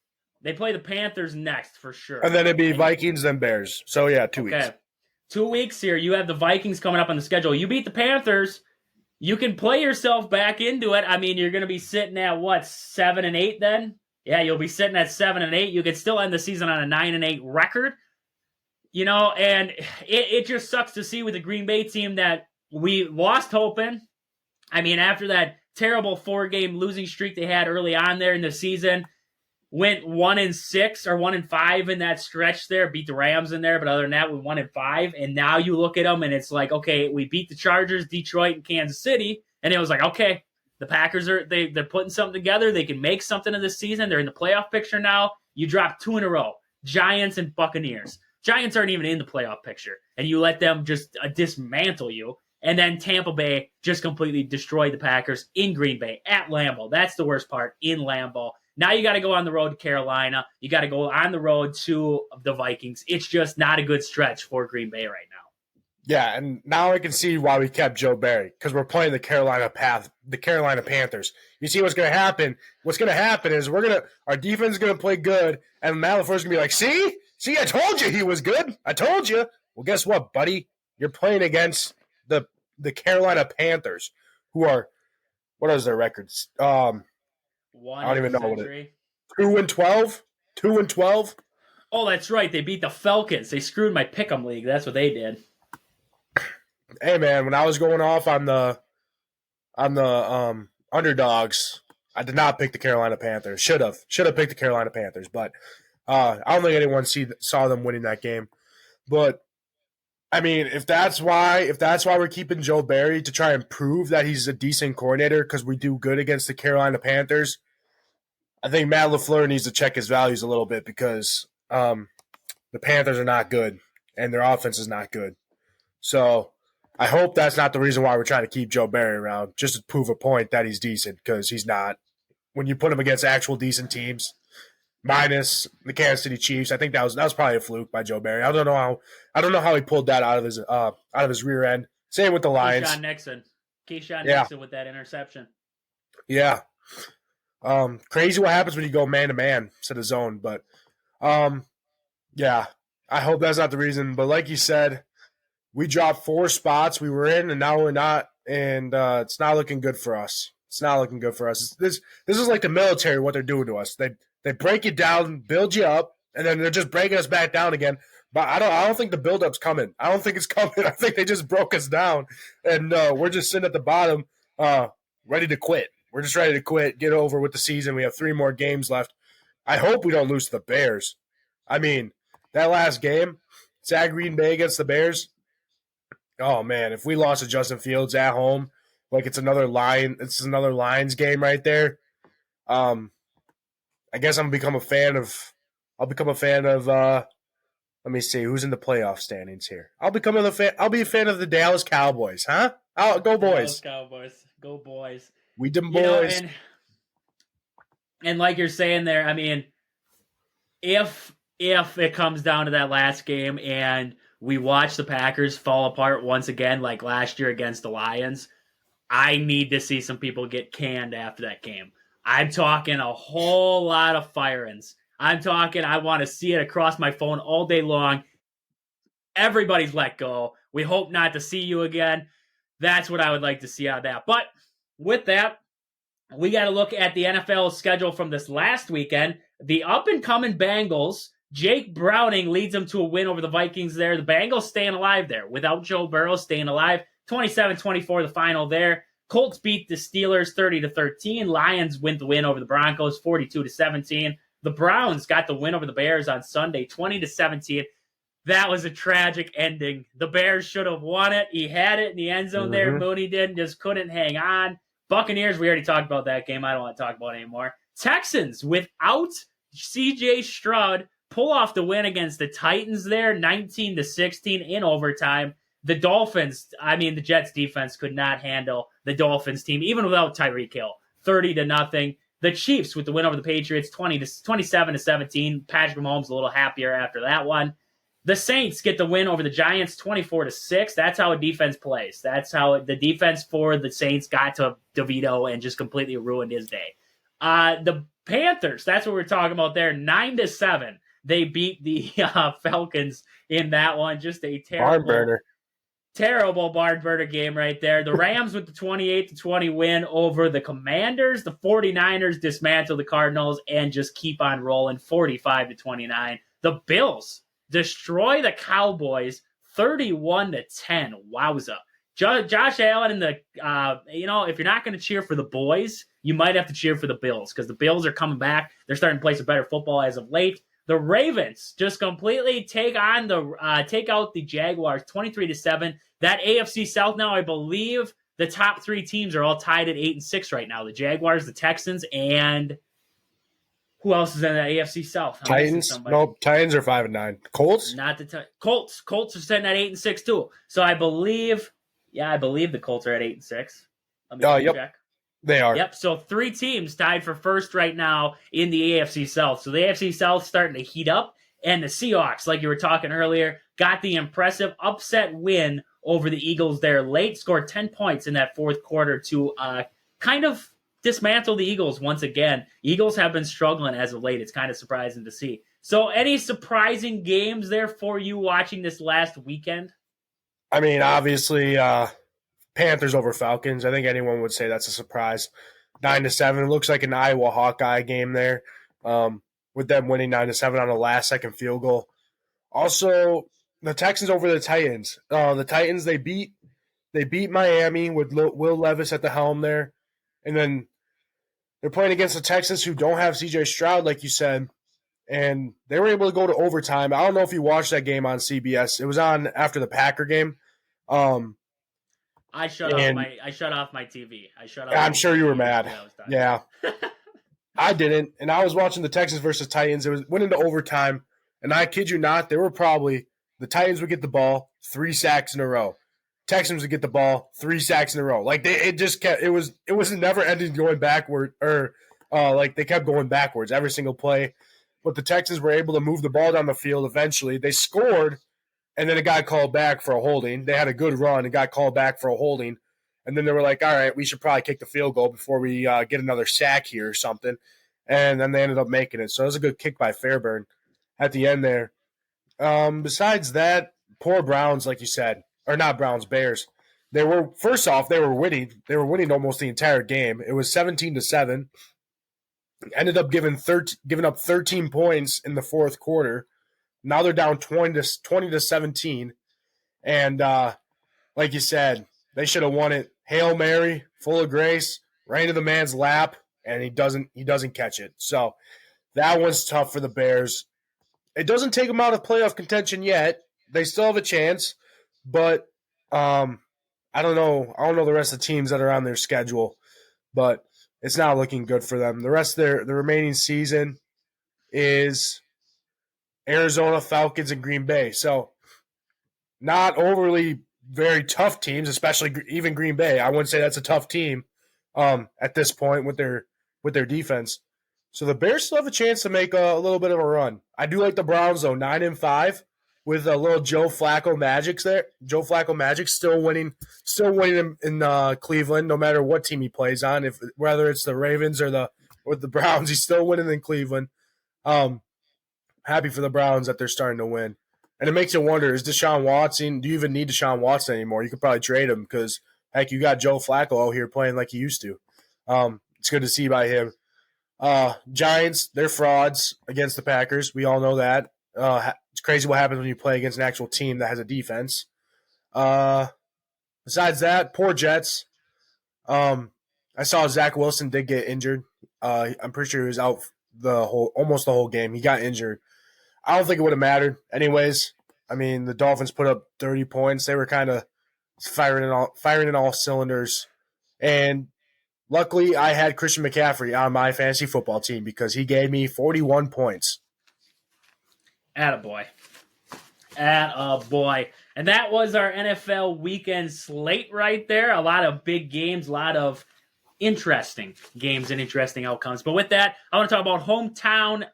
They play the Panthers next for sure. And then it'd be Vikings, then Bears. So, yeah, 2 weeks. 2 weeks here. You have the Vikings coming up on the schedule. You beat the Panthers, you can play yourself back into it. I mean, you're going to be sitting at, 7-8 then? Yeah, you'll be sitting at 7-8. You could still end the season on a 9-8 record. And it just sucks to see with the Green Bay team that we lost hope in. I mean, after that terrible 4-game losing streak they had early on there in the season, went 1-6 or 1-5 in that stretch there, beat the Rams in there, but other than that, we 1-5. And now you look at them and it's like, okay, we beat the Chargers, Detroit, and Kansas City, and it was like, okay, the Packers they're putting something together. They can make something of this season. They're in the playoff picture now. You drop 2 in a row, Giants and Buccaneers. Giants aren't even in the playoff picture, and you let them just dismantle you. And then Tampa Bay just completely destroyed the Packers in Green Bay at Lambeau. That's the worst part, in Lambeau. Now you got to go on the road to Carolina. You got to go on the road to the Vikings. It's just not a good stretch for Green Bay right now. Yeah, and now I can see why we kept Joe Barry, because we're playing the Carolina Panthers. You see what's going to happen? What's going to happen is our defense is going to play good, and Matt LaFleur's going to be like, see, I told you he was good. I told you. Well, guess what, buddy? You're playing against the Carolina Panthers, who are, what is their records? I don't even know what it is. 2-12? 2-12? Oh, that's right. They beat the Falcons. They screwed my pick'em league. That's what they did. Hey man, when I was going off on the underdogs, I did not pick the Carolina Panthers. Should have picked the Carolina Panthers, but I don't think anyone saw them winning that game. But I mean, if that's why we're keeping Joe Barry, to try and prove that he's a decent coordinator because we do good against the Carolina Panthers, I think Matt LaFleur needs to check his values a little bit, because the Panthers are not good and their offense is not good. So I hope that's not the reason why we're trying to keep Joe Barry around, just to prove a point that he's decent, because he's not. When you put him against actual decent teams, minus the Kansas City Chiefs, I think that was probably a fluke by Joe Barry. I don't know how he pulled that out of his rear end. Same with the Lions. Keyshawn Nixon with that interception. Yeah. Crazy what happens when you go man to man instead of zone, but yeah, I hope that's not the reason. But like you said, we dropped 4 spots we were in, and now we're not, and it's not looking good for us. It's not looking good for us. This is like the military, what they're doing to us. They break you down, build you up, and then they're just breaking us back down again. But I don't think the build-up's coming. I don't think it's coming. I think they just broke us down, and we're just sitting at the bottom, ready to quit. We're just ready to quit, get over with the season. We have 3 more games left. I hope we don't lose to the Bears. I mean, that last game, it's at Green Bay against the Bears. Oh man, if we lost to Justin Fields at home, like it's another Lions game right there. I guess I'll become a fan of. Let me see who's in the playoff standings here. I'll be a fan of the Dallas Cowboys, huh? Go boys! Dallas Cowboys, go boys! We them boys. And like you're saying there, I mean, if it comes down to that last game and we watch the Packers fall apart once again, like last year against the Lions, I need to see some people get canned after that game. I'm talking a whole lot of firings. I'm talking, I want to see it across my phone all day long. Everybody's let go. We hope not to see you again. That's what I would like to see out of that. But with that, we got to look at the NFL schedule from this last weekend. The up and coming Bengals, Jake Browning leads them to a win over the Vikings there. The Bengals staying alive there without Joe Burrow, staying alive. 27-24 the final there. Colts beat the Steelers 30-13. Lions win the win over the Broncos 42-17. The Browns got the win over the Bears on Sunday 20-17. That was a tragic ending. The Bears should have won it. He had it in the end zone there. Mooney did, just couldn't hang on. Buccaneers, we already talked about that game. I don't want to talk about it anymore. Texans, without C.J. Stroud, pull off the win against the Titans there, 19-16 in overtime. The Dolphins, the Jets defense could not handle the Dolphins team, even without Tyreek Hill, 30-0. The Chiefs with the win over the Patriots, 27-17. Patrick Mahomes a little happier after that one. The Saints get the win over the Giants 24-6. That's how a defense plays. That's how the defense for the Saints got to DeVito and just completely ruined his day. The Panthers, that's what we're talking about there, 9-7. They beat the Falcons in that one. Just a terrible barn burner game right there. The Rams with the 28-20 win over the Commanders. The 49ers dismantle the Cardinals and just keep on rolling 45-29. The Bills destroy the Cowboys 31-10. Wowza. Josh Allen and the, if you're not going to cheer for the boys, you might have to cheer for the Bills because the Bills are coming back. They're starting to play some better football as of late. The Ravens just completely take out the Jaguars 23-7. That AFC South now, I believe the top three teams are all tied at 8-6 right now. The Jaguars, the Texans, and who else is in the AFC South? Titans? Nope, Titans are 5-9. Colts? Not the Colts. Colts are sitting at 8-6 too. So I believe the Colts are at 8-6. Let me check. They are. Yep. So three teams tied for first right now in the AFC South. So the AFC South starting to heat up, and the Seahawks, like you were talking earlier, got the impressive upset win over the Eagles there late. Scored 10 points in that fourth quarter to kind of dismantle the Eagles once again. Eagles have been struggling as of late. It's kind of surprising to see. So any surprising games there for you watching this last weekend? Obviously, Panthers over Falcons. I think anyone would say that's a surprise. 9-7. It looks like an Iowa Hawkeye game there, with them winning 9-7 on a last-second field goal. Also, the Texans over the Titans. The Titans, they beat Miami with Will Levis at the helm there, and then they're playing against the Texans who don't have C.J. Stroud, like you said, and they were able to go to overtime. I don't know if you watched that game on CBS. It was on after the Packer game. I shut off my TV. I'm sure you were mad. Yeah. I didn't, and I was watching the Texans versus Titans. It went into overtime, and I kid you not, the Titans would get the ball 3 sacks in a row. Texans would get the ball 3 sacks in a row. Like it was never ending going backward, or they kept going backwards every single play. But the Texans were able to move the ball down the field eventually. They scored, and then it got called back for a holding. They had a good run and got called back for a holding. And then they were like, all right, we should probably kick the field goal before we get another sack here or something. And then they ended up making it. So it was a good kick by Fairburn at the end there. Besides that, poor Browns, like you said. Or not Browns, Bears. They were winning. They were winning almost the entire game. It was 17-7. Ended up giving up 13 points in the fourth quarter. Now they're down 20-17. And like you said, they should have won it. Hail Mary, full of grace, right into the man's lap, and he doesn't catch it. So that one's tough for the Bears. It doesn't take them out of playoff contention yet. They still have a chance, but I don't know. I don't know the rest of the teams that are on their schedule, but it's not looking good for them. The rest of the remaining season is Arizona, Falcons, and Green Bay. So not overly very tough teams, especially even Green Bay. I wouldn't say that's a tough team at this point with their defense. So the Bears still have a chance to make a little bit of a run. I do like the Browns though, 9-5. with a little Joe Flacco Magic there. Joe Flacco Magic still winning in Cleveland, no matter what team he plays on. If whether it's the Ravens or the Browns, he's still winning in Cleveland. Happy for the Browns that they're starting to win. And it makes you wonder, is Deshaun Watson, do you even need Deshaun Watson anymore? You could probably trade him because, heck, you got Joe Flacco out here playing like he used to. It's good to see by him. Giants, they're frauds against the Packers. We all know that. It's crazy what happens when you play against an actual team that has a defense. Besides that, poor Jets. I saw Zach Wilson did get injured. I'm pretty sure he was out almost the whole game. He got injured. I don't think it would have mattered. Anyways, I mean, the Dolphins put up 30 points. They were kind of firing in all cylinders. And luckily, I had Christian McCaffrey on my fantasy football team because he gave me 41 points. Attaboy. Attaboy. And that was our NFL weekend slate right there. A lot of big games, a lot of interesting games and interesting outcomes. But with that, I want to talk about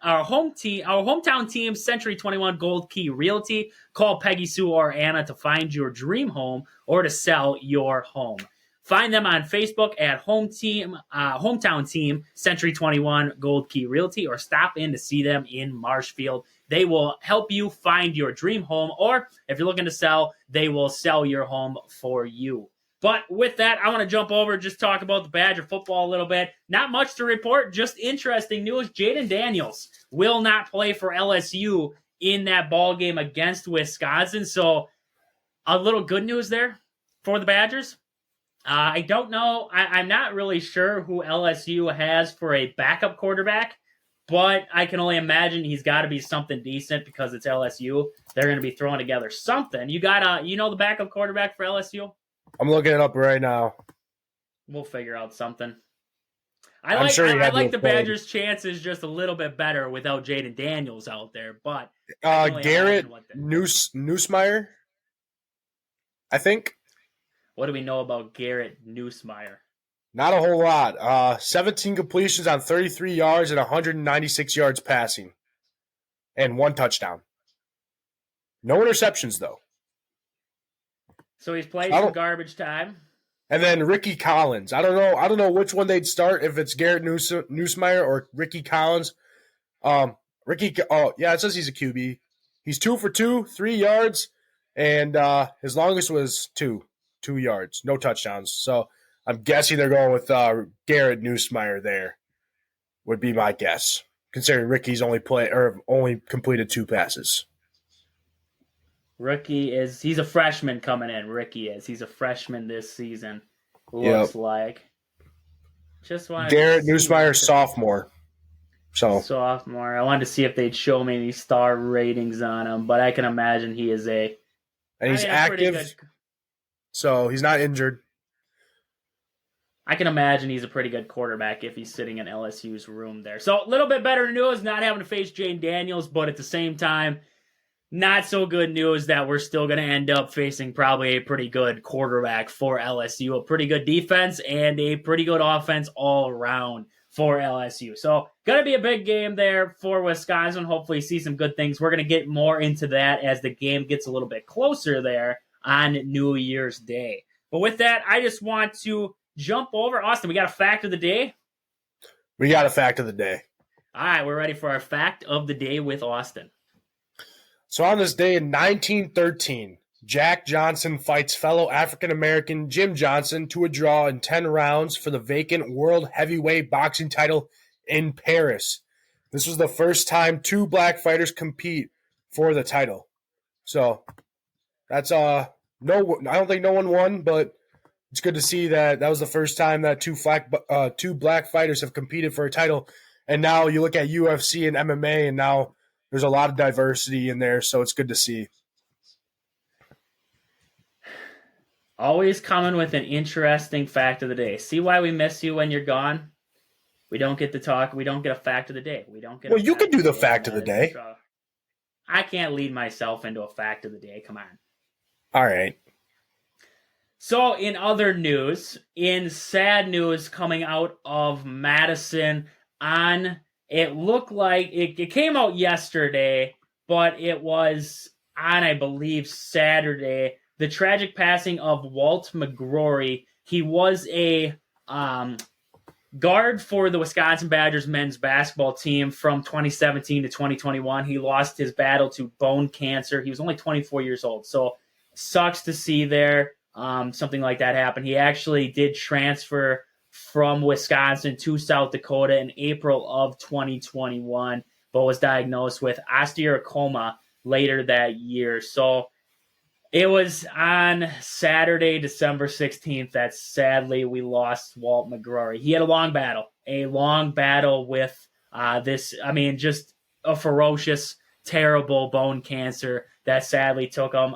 our hometown team, Century 21 Gold Key Realty. Call Peggy Sue or Anna to find your dream home or to sell your home. Find them on Facebook at Hometown Team Century 21 Gold Key Realty, or stop in to see them in Marshfield. They will help you find your dream home, or if you're looking to sell, they will sell your home for you. But with that, I want to jump over and just talk about the Badger football a little bit. Not much to report, just interesting news. Jaden Daniels will not play for LSU in that ball game against Wisconsin. So a little good news there for the Badgers. I don't know. I'm not really sure who LSU has for a backup quarterback, but I can only imagine he's got to be something decent because it's LSU. They're going to be throwing together something. You got the backup quarterback for LSU? I'm looking it up right now. We'll figure out something. I like the Badgers' chances just a little bit better without Jaden Daniels out there, but Garrett Nussmeier, I think. What do we know about Garrett Nussmeier? Not a whole lot. 17 completions on 33 yards and 196 yards passing, and 1 touchdown. No interceptions though. So he's played some garbage time. And then Ricky Collins. I don't know which one they'd start, if it's Garrett Nussmeier or Ricky Collins. It says he's a QB. He's 2 for 2, 3 yards, and his longest was 2 yards, no touchdowns. So I'm guessing they're going with Garrett Nussmeier there, would be my guess, considering Ricky's only completed 2 passes. He's a freshman coming in. He's a freshman this season. Looks like. Garrett Nussmeier, sophomore. Sophomore. I wanted to see if they'd show me any star ratings on him, but I can imagine he is and he's active, so he's not injured. I can imagine he's a pretty good quarterback if he's sitting in LSU's room there. So a little bit better news, not having to face Jane Daniels, but at the same time, not so good news that we're still going to end up facing probably a pretty good quarterback for LSU, a pretty good defense, and a pretty good offense all around for LSU. So going to be a big game there for Wisconsin. Hopefully see some good things. We're going to get more into that as the game gets a little bit closer there on New Year's Day. But with that, I just want to jump over. Austin, we got a fact of the day? We got a fact of the day. All right, we're ready for our fact of the day with Austin. So on this day in 1913, Jack Johnson fights fellow African-American Jim Johnson to a draw in 10 rounds for the vacant world heavyweight boxing title in Paris. This was the first time 2 black fighters compete for the title. So that's I don't think no one won, but it's good to see that was the first time that two black fighters have competed for a title. And now you look at UFC and MMA, and now there's a lot of diversity in there, so it's good to see. Always coming with an interesting fact of the day. See why we miss you when you're gone? We don't get to talk. We don't get a fact of the day. Well, you can do the fact of the day. I can't lead myself into a fact of the day. Come on. All right. So in other news, in sad news coming out of Madison it looked like it came out yesterday, but it was on, I believe, Saturday, the tragic passing of Walt McGrory. He was a um, guard for the Wisconsin Badgers men's basketball team from 2017 to 2021. He lost his battle to bone cancer. He was only 24 years old. So sucks to see there something like that happen. He actually did transfer from Wisconsin to South Dakota in April of 2021, but was diagnosed with osteosarcoma later that year. So it was on Saturday, December 16th, that sadly we lost Walt McGrory. He had a long battle with this, I mean, just a ferocious, terrible bone cancer that sadly took him.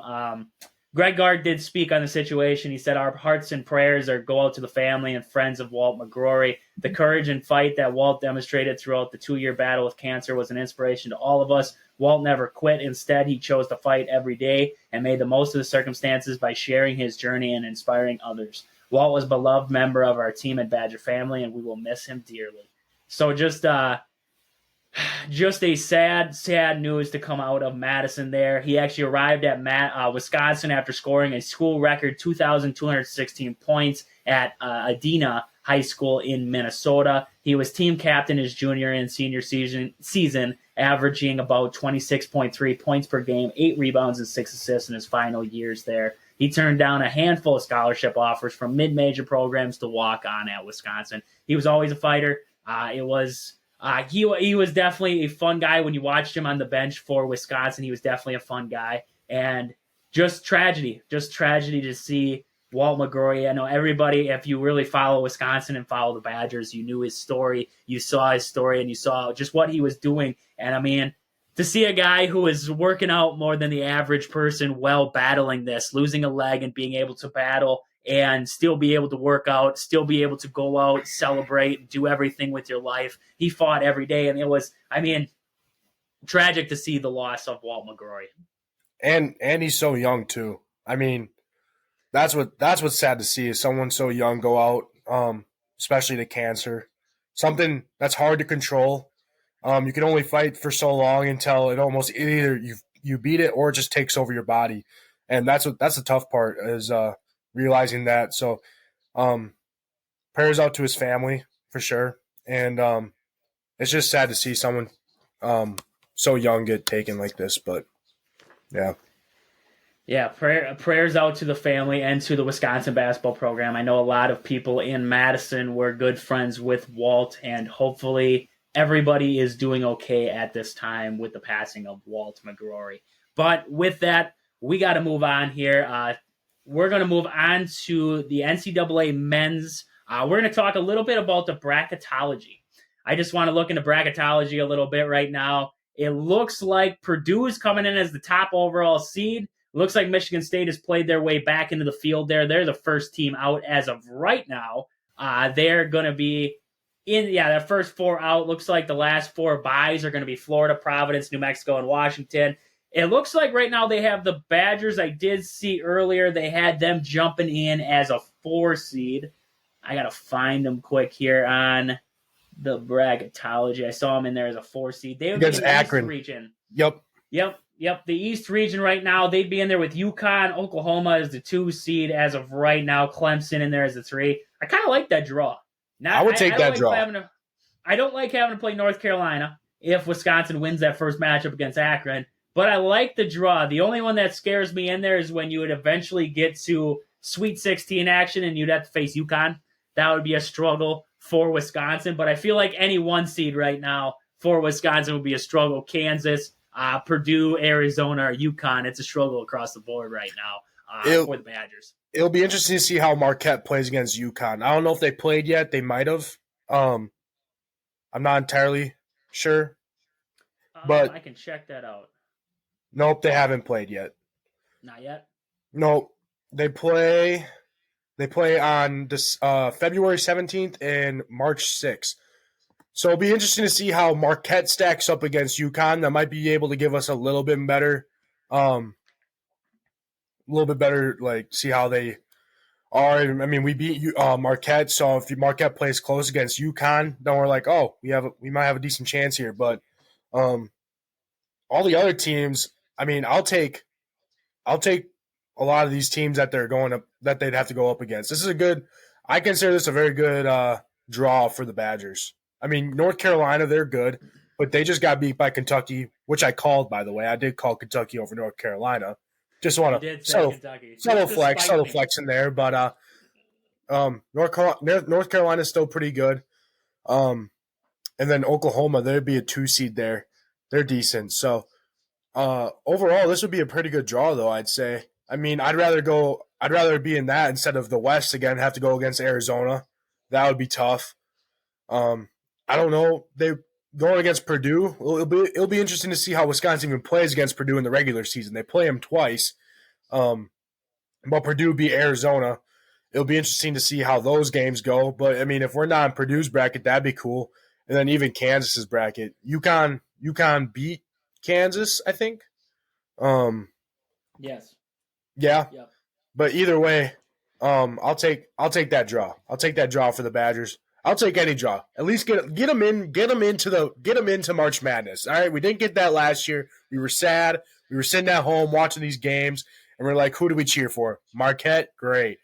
Greg Gard did speak on the situation. He said, "Our hearts and prayers go out to the family and friends of Walt McGrory. The courage and fight that Walt demonstrated throughout the 2-year battle with cancer was an inspiration to all of us. Walt never quit. Instead, he chose to fight every day and made the most of the circumstances by sharing his journey and inspiring others. Walt was a beloved member of our team and Badger family, and we will miss him dearly." So just a sad news to come out of Madison there. He actually arrived at Wisconsin after scoring a school record 2,216 points at Adena High School in Minnesota. He was team captain his junior and senior season, averaging about 26.3 points per game, 8 rebounds, and 6 assists in his final years there. He turned down a handful of scholarship offers from mid-major programs to walk on at Wisconsin. He was always a fighter. He was definitely a fun guy when you watched him on the bench for Wisconsin. He was definitely a fun guy. And just tragedy to see Walt McGrory. I know everybody, if you really follow Wisconsin and follow the Badgers, you knew his story. You saw his story and you saw just what he was doing. And I mean, to see a guy who is working out more than the average person while battling this, losing a leg and being able to battle and still be able to work out, still be able to go out, celebrate, do everything with your life. He fought every day, and it was, I mean, tragic to see the loss of Walt McGrory. And he's so young too. I mean, that's what's sad to see is someone so young go out, especially to cancer. Something that's hard to control. You can only fight for so long until either you beat it or it just takes over your body, and that's the tough part is realizing that. So, prayers out to his family for sure, and it's just sad to see someone so young get taken like this. But yeah, prayers out to the family and to the Wisconsin basketball program. I know a lot of people in Madison were good friends with Walt, and hopefully everybody is doing okay at this time with the passing of Walt McGrory. But with that, we got to move on here. We're going to move on to the NCAA men's. We're going to talk a little bit about the bracketology. I just want to look into bracketology a little bit right now. It looks like Purdue is coming in as the top overall seed. Looks like Michigan State has played their way back into the field there. They're the first team out as of right now. They're going to be the first 4 out. Looks like the last 4 byes are going to be Florida, Providence, New Mexico, and Washington. It looks like right now they have the Badgers. I did see earlier they had them jumping in as a 4 seed. I got to find them quick here on the bracketology. I saw them in there as a 4 seed. They would be in the Akron. East region. Yep. The East region right now, they'd be in there with UConn. Oklahoma as the 2 seed as of right now. Clemson in there as the 3. I kind of like that draw. I would take that draw. I don't like having to play North Carolina if Wisconsin wins that first matchup against Akron. But I like the draw. The only one that scares me in there is when you would eventually get to Sweet 16 action and you'd have to face UConn. That would be a struggle for Wisconsin. But I feel like any 1 seed right now for Wisconsin would be a struggle. Kansas, Purdue, Arizona, or UConn. It's a struggle across the board right now for the Badgers. It'll be interesting to see how Marquette plays against UConn. I don't know if they played yet. They might have. I'm not entirely sure. But I can check that out. Nope, they haven't played yet. Not yet? Nope. They play on this February 17th and March 6th. So it'll be interesting to see how Marquette stacks up against UConn. That might be able to give us a little bit better, like see how they are. I mean, we beat Marquette, so if Marquette plays close against UConn, then we're like, oh, we might have a decent chance here. But all the other teams, I mean, I'll take I'll take a lot of these teams that they're going up that they'd have to go up against. This is a good. I consider this a very good draw for the Badgers. I mean, North Carolina, they're good, but they just got beat by Kentucky, which I called, by the way. I did call Kentucky over North Carolina. Just want to subtle flex in there, but North Carolina's still pretty good. And then Oklahoma, they'd be a 2 seed there. They're decent. So overall, this would be a pretty good draw, though, I'd say. I mean, I'd rather be in that instead of the West again, have to go against Arizona. That would be tough. I don't know. They going against Purdue. It'll be interesting to see how Wisconsin even plays against Purdue in the regular season. They play them twice. But Purdue beat Arizona. It'll be interesting to see how those games go. But I mean, if we're not in Purdue's bracket, that'd be cool. And then even Kansas's bracket. UConn beat Kansas, I think. Yes. Yeah. Yep. But either way, I'll take that draw. I'll take that draw for the Badgers. I'll take any draw. At least get them into March Madness. All right, we didn't get that last year. We were sad. We were sitting at home watching these games, and we're like, who do we cheer for? Marquette, great.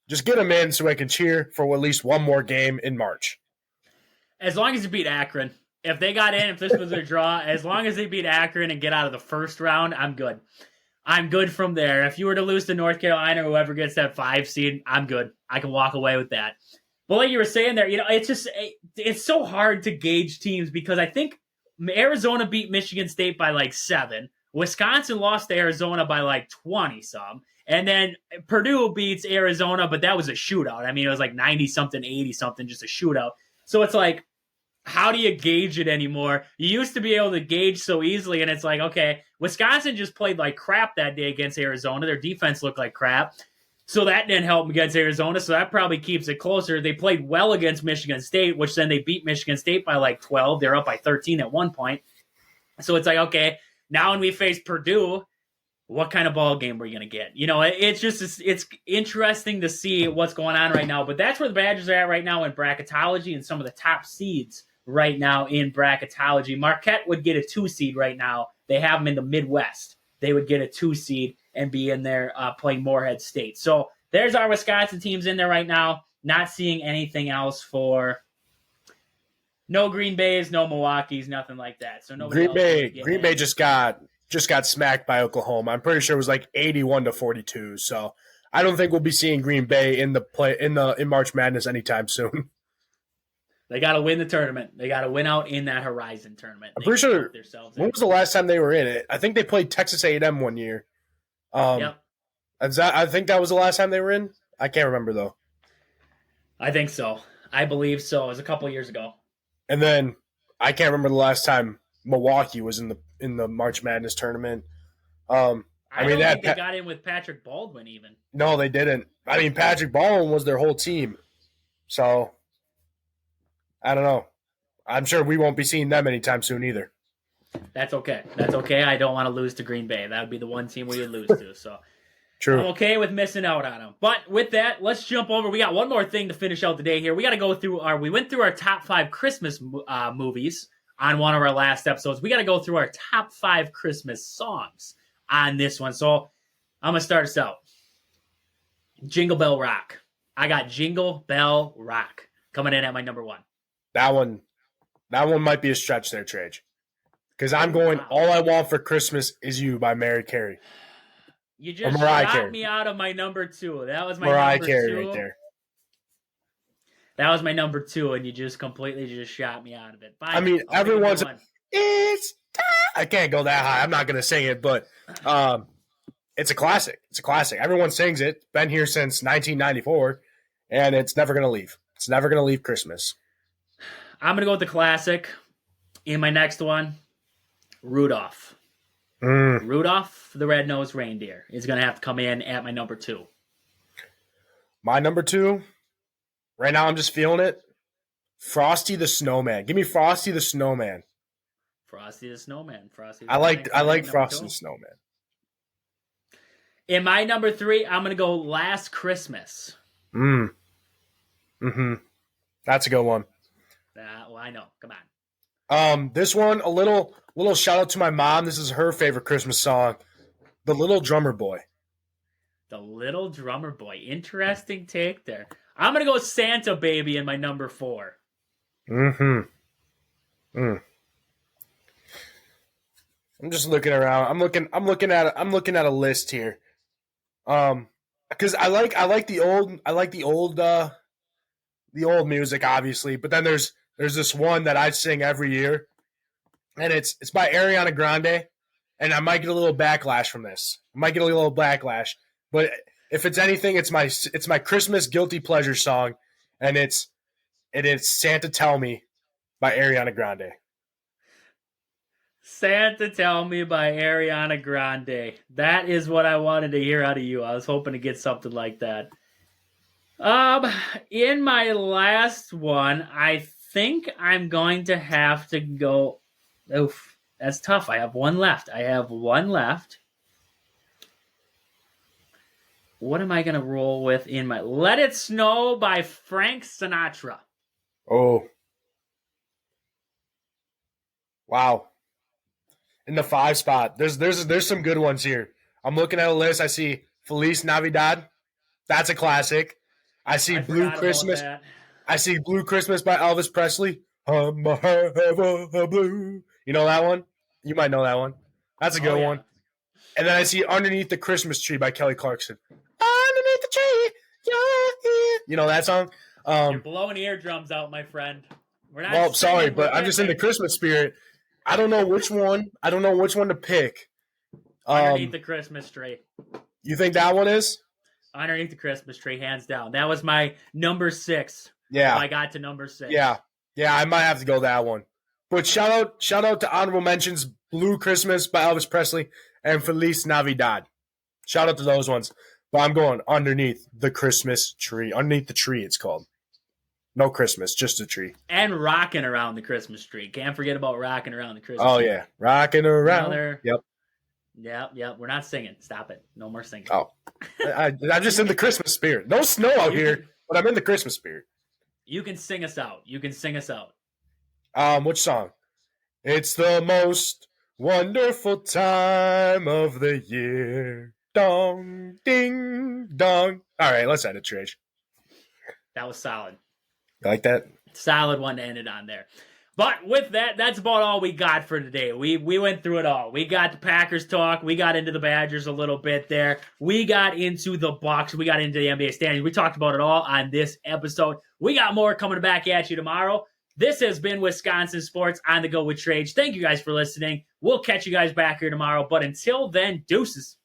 Just get them in so I can cheer for at least one more game in March. As long as you beat Akron, if they got in, if this was a draw, as long as they beat Akron and get out of the first round, I'm good. I'm good from there. If you were to lose to North Carolina, whoever gets that 5 seed, I'm good. I can walk away with that. But like you were saying there, it's so hard to gauge teams because I think Arizona beat Michigan State by like 7. Wisconsin lost to Arizona by like 20-some. And then Purdue beats Arizona, but that was a shootout. I mean, it was like 90-something, 80-something, just a shootout. So it's like, how do you gauge it anymore? You used to be able to gauge so easily, and it's like, okay, Wisconsin just played like crap that day against Arizona. Their defense looked like crap. So that didn't help them against Arizona, so that probably keeps it closer. They played well against Michigan State, which then they beat Michigan State by like 12. They're up by 13 at one point. So it's like, okay, now when we face Purdue, what kind of ball game are we going to get? It's interesting to see what's going on right now. But that's where the Badgers are at right now in bracketology and some of the top seeds right now in bracketology. Marquette would get a 2 seed right now. They have them in the Midwest. They would get a 2 seed and be in there playing Morehead State. So there's our Wisconsin teams in there right now. Not seeing anything else for no Green Bays, no Milwaukees, nothing like that. So nobody Green Bay just got smacked by Oklahoma. I'm pretty sure it was like 81-42. So I don't think we'll be seeing Green Bay in March Madness anytime soon. They got to win the tournament. They got to win out in that Horizon tournament. I'm pretty sure. When was the last time they were in it? I think they played Texas A&M one year. Yep. I think that was the last time they were in. I can't remember though. I think so. I believe so. It was a couple years ago. And then I can't remember the last time Milwaukee was in the March Madness tournament. I don't think they got in with Patrick Baldwin even. No, they didn't. I mean, Patrick Baldwin was their whole team. So I don't know. I'm sure we won't be seeing them anytime soon either. That's okay. I don't want to lose to Green Bay. That would be the one team we would lose to. So true. I'm okay with missing out on them. But with that, let's jump over. We got one more thing to finish out the day here. We got to go through we went through our top 5 Christmas movies on one of our last episodes. We got to go through our top 5 Christmas songs on this one. So I'm going to start us out. Jingle Bell Rock. I got Jingle Bell Rock coming in at my number 1. That one might be a stretch there, Trage. Because I'm going, All I Want for Christmas Is You by Mariah Carey. You just shot me out of my number 2. That was my Mariah Carey right there. That was my number 2, and you just completely just shot me out of it. Bye. I mean, everyone's I can't go that high. I'm not going to sing it, but it's a classic. It's a classic. Everyone sings it. Been here since 1994, and it's never going to leave. It's never going to leave Christmas. I'm going to go with the classic. In my next one, Rudolph. Rudolph the Red-Nosed Reindeer is going to have to come in at my number 2. My number 2, right now I'm just feeling it. Frosty the Snowman. Give me Frosty the Snowman. Frosty the Snowman. I like Frosty the Snowman. In my number 3, I'm going to go Last Christmas. That's a good one. Well, I know. Come on. This one, a little shout out to my mom. This is her favorite Christmas song. The Little Drummer Boy. The Little Drummer Boy. Interesting take there. I'm going to go Santa Baby in my number 4. Mm-hmm. I'm just looking around. I'm looking at a list here. Because I like the old music, obviously, but then there's this one that I sing every year, and it's by Ariana Grande, and I might get a little backlash from this. But if it's anything, it's my Christmas guilty pleasure song, and it's Santa Tell Me by Ariana Grande. Santa Tell Me by Ariana Grande. That is what I wanted to hear out of you. I was hoping to get something like that. In my last one, I think I'm going to have to go. Oof, that's tough. I have one left. What am I going to roll with in my Let It Snow by Frank Sinatra? Oh. Wow. In the 5 spot. There's some good ones here. I'm looking at a list. I see Feliz Navidad. That's a classic. I see Blue Christmas. I see Blue Christmas by Elvis Presley. A blue. You know that one? You might know that one. That's a good one. And then I see Underneath the Christmas Tree by Kelly Clarkson. Underneath the tree, you're here. You know that song? You're blowing eardrums out, my friend. We're not. Well, sorry, but I'm just in the Christmas spirit. I don't know which one. To pick. Underneath the Christmas Tree. You think that one is? Underneath the Christmas Tree, hands down. That was my number 6. Yeah. I got to number 6. Yeah, I might have to go that one. But shout out to honorable mentions: Blue Christmas by Elvis Presley and Feliz Navidad. Shout out to those ones. But I'm going Underneath the Christmas Tree. Underneath the Tree, it's called. No Christmas, just a tree. And Rocking Around the Christmas Tree. Can't forget about Rocking Around the Christmas Tree. Tree. Oh, yeah. Rocking Around. Yep. We're not singing. Stop it. No more singing. Oh. I'm just in the Christmas spirit. No snow out here, but I'm in the Christmas spirit. You can sing us out. Which song? It's the most wonderful time of the year. Dong, ding, dong. All right, let's end it, Trish. That was solid. You like that? Solid one to end it on there. But with that, that's about all we got for today. We went through it all. We got the Packers talk. We got into the Badgers a little bit there. We got into the Bucs. We got into the NBA standings. We talked about it all on this episode. We got more coming back at you tomorrow. This has been Wisconsin Sports on the Go with Trage. Thank you guys for listening. We'll catch you guys back here tomorrow. But until then, deuces.